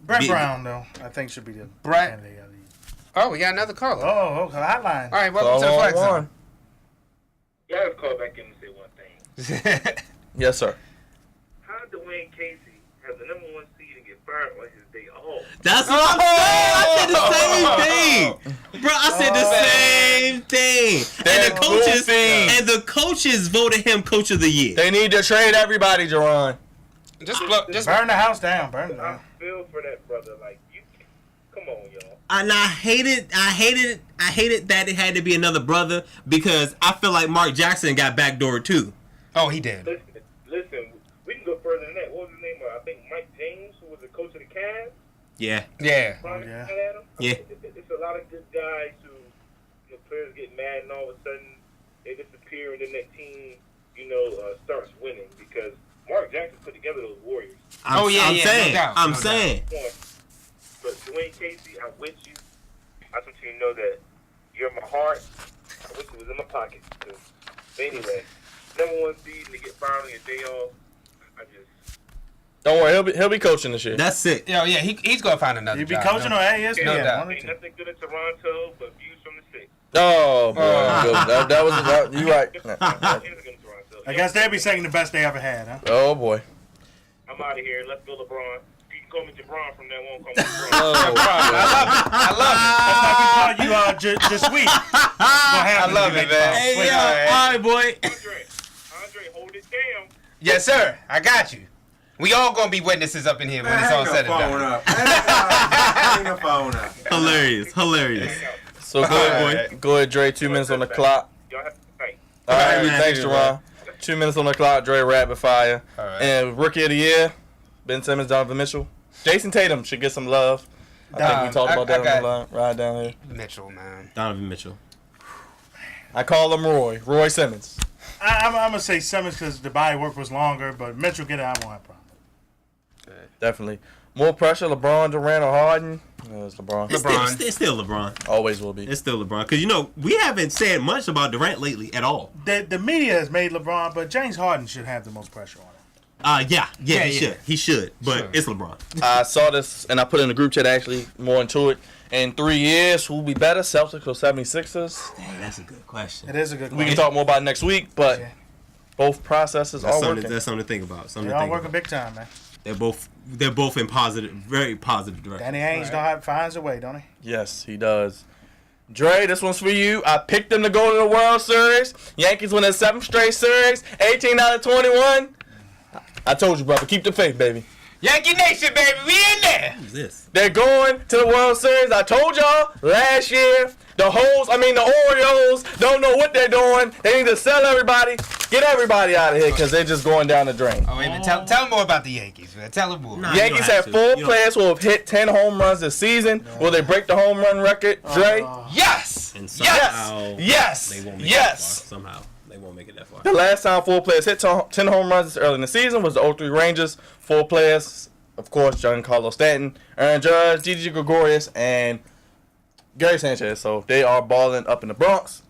B: Brett Brown, though, I think should be the
D: Brett. Oh, we got another caller.
B: Oh, hotline.
D: All right, welcome to the Flex Zone.
F: Yeah, let's call back in and say one thing.
C: Yes, sir.
F: How did Dwayne Casey have the number 1 seed and get fired on his day off?
E: That's what I'm saying. I said the same thing, bro. I said the same thing. And the coaches voted him Coach of the Year.
C: They need to trade everybody, Jerron.
D: Just blow. Just
B: burn the house down. Burn it
F: I
B: down.
F: feel for that brother. Like, you, come on, y'all.
E: And I hated that it had to be another brother because I feel like Mark Jackson got backdoored too.
D: Oh, he did.
F: Listen. We can go further than that. What was his name? I think Mike James, who was the coach of the Cavs.
E: Yeah.
D: Yeah.
B: Yeah.
E: Yeah.
F: It's a lot of good guys who, players get mad and all of a sudden they disappear and then that team, starts winning because Mark Jackson put together those Warriors.
E: I'm saying.
D: No doubt,
E: I'm
D: no
E: saying.
F: But Dwayne Casey, I'm with you. I just want you to know that you're in my heart. I wish it was in my pocket. But anyway, number one seed and to get fired on your day off, I just.
C: Don't worry, he'll be coaching this year.
E: That's sick.
D: Yeah, he's gonna find another
B: You be
D: job.
B: coaching on ASPN.
D: No doubt.
F: Ain't nothing good in Toronto, but views from the city.
C: Oh boy, that was you right.
B: I guess they'll be saying the best they ever had, huh?
C: Oh boy.
F: I'm out of here. Let's go, LeBron. You can call me Jabron from now on. Call me LeBron.
C: Oh,
D: I love it.
B: That's why we call you just sweet.
D: I love it, man.
E: Hey,
D: Wait,
E: yo, all right, boy.
F: Andre, hold it down.
D: Yes, sir. I got you. We all gonna be witnesses up in here when it's all said and done.
H: Hang the phone up.
E: Hilarious.
C: So go ahead, Dre. 2 minutes on the clock.
F: Y'all have a good night.
C: All right,
E: man.
C: thanks, Jerron. 2 minutes on the clock. Dre, rapid fire.
D: All right.
C: And rookie of the year, Ben Simmons, Donovan Mitchell. Jason Tatum should get some love. I think we talked about that on the line, right down here.
D: Mitchell, man.
E: Donovan Mitchell.
C: I call him Roy Simmons.
B: I'm gonna say Simmons because the body work was longer, but Mitchell get it. I won't have a problem.
C: Definitely. More pressure, LeBron, Durant, or Harden? No, it's LeBron.
E: It's still LeBron.
C: Always will be.
E: It's still LeBron. Because, we haven't said much about Durant lately at all.
B: The media has made LeBron, but James Harden should have the most pressure on him.
E: He should. But
D: Sure.
E: it's LeBron.
C: I saw this, and I put in the group chat actually more into it. In 3 years, who will be better, Celtics or 76ers?
E: Dang, that's a good question.
B: It is a good
C: We
B: question.
C: can talk more about it next week, but
B: Yeah.
C: both processes
E: That's
C: are
E: something,
C: working.
E: that's something to think about.
B: They're all working big time, man.
E: They're both in very positive direction.
B: Danny Ainge finds a way, don't he?
C: Yes, he does. Dre, this one's for you. I picked them to go to the World Series. Yankees win their 7th straight series, 18 out of 21. I told you, brother, keep the faith, baby.
D: Yankee Nation, baby, we in there.
E: Who's this?
C: They're going to the World Series. I told y'all last year, the Orioles don't know what they're doing. They need to sell everybody, get everybody out of here because they're just going down the drain.
D: Oh, wait a minute. Tell them more about the Yankees, man. Tell them more.
E: Nah. you
C: Yankees
E: don't have
C: have
E: to.
C: 4
E: You don't-
C: players who have hit 10 home runs this season. Will they break the home run record, Dre?
D: Yes.
E: And
C: Yes.
E: somehow
C: Yes.
E: they won't make
C: Yes.
E: it that far. Somehow they won't make it that far.
C: The last time 4 players hit 10 home runs this early in the season was the 03 Rangers. 4 players, of course, Giancarlo Stanton, Aaron Judge, Gigi Gregorius, and Gary Sanchez. So they are balling up in the Bronx.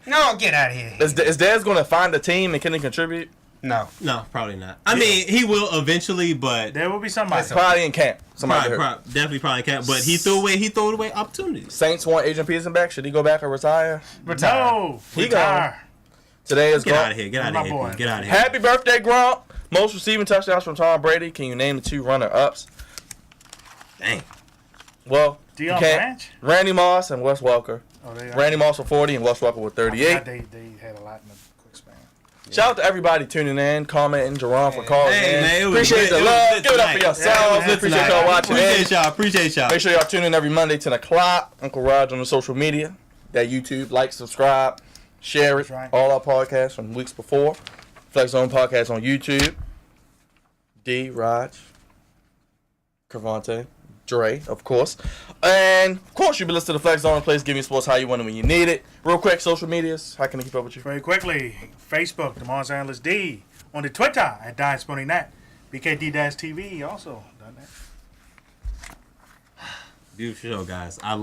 D: No, get out of here.
C: Is Dez going to find a team and can he contribute?
D: No.
E: No, probably not. I mean, he will eventually, but
B: There will be somebody.
C: Probably in camp. Somebody hurt.
E: definitely probably can't. But he threw away opportunities.
C: Saints want Adrian Peterson back. Should he go back or retire?
B: No,
C: He
B: retire.
C: Today is
E: Get out
C: Gronk.
E: of here. Get out
B: My
E: of here.
B: boy.
E: Pete. Get out of here.
C: Happy birthday, Gronk. Most receiving touchdowns from Tom Brady. Can you name the 2 runner-ups?
E: Dang.
C: Well,
B: Deion
C: you can't.
B: Branch?
C: Randy Moss and Wes Welker.
B: Oh, they
C: Randy Moss with 40 and Wes Welker with 38.
B: They had a lot in a quick span.
C: Shout out to everybody tuning in, commenting, Jerron for calling
E: Hey,
C: in.
E: man, it was
C: Appreciate
E: good.
C: the
E: It was
C: love.
E: good
C: Give it up for
E: tonight.
C: yourselves.
B: Yeah,
C: Appreciate
B: tonight.
C: y'all watching in.
E: Appreciate y'all.
C: Make sure y'all tune in every Monday, 10 o'clock. Uncle Raj on the social media. That YouTube. Like, subscribe, share it.
B: That's right.
C: All our podcasts from weeks before. Flex Zone Podcast on YouTube. D, Raj, Cravante, Dre, of course. And, of course, you've been listening to the Flex Zone, place Give Me Sports how you want it when you need it. Real quick, social medias. How can I keep up with you?
B: Very quickly, Facebook, the Mons Angeles D. On the Twitter, at DiaSportingNet. BKD-TV also done that.
E: Beautiful show, guys. I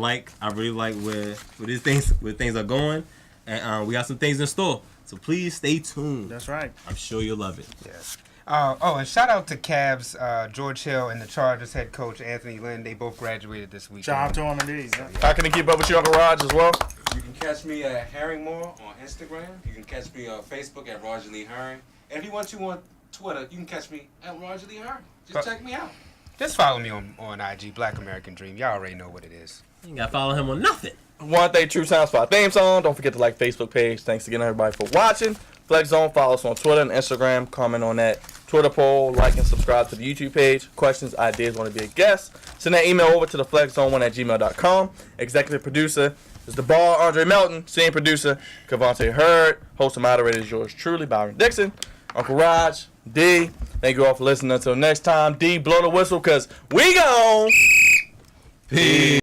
E: really like where things are going, and we got some things in store. So please stay tuned.
B: That's right.
E: I'm sure you'll love it.
D: Yes. And shout out to Cavs, George Hill, and the Chargers head coach Anthony Lynn. They both graduated this week.
B: Shout out to him indeed. Yeah.
C: How can I keep up with you, Uncle Raj, as well?
H: You can catch me at Herringmore on Instagram. You can catch me on Facebook at Roger Lee Herring. And if you want to on Twitter, you can catch me at Roger Lee Herring. Just check me out.
D: Just follow me on IG, Black American Dream. Y'all already know what it is.
E: You ain't gotta follow him on nothing.
C: One thing, True Sounds for our theme song. Don't forget to like Facebook page. Thanks again, everybody, for watching. Flex Zone, follow us on Twitter and Instagram. Comment on that. Twitter poll, like and subscribe to the YouTube page. Questions, ideas, want to be a guest. Send that email over to theflexzone1@gmail.com. Executive producer is the ball, Andre Melton. Senior producer, Cavante Hurd. Host and moderator is yours truly, Byron Dixon. Uncle Raj, D. Thank you all for listening. Until next time, D, blow the whistle because we gone. Peace.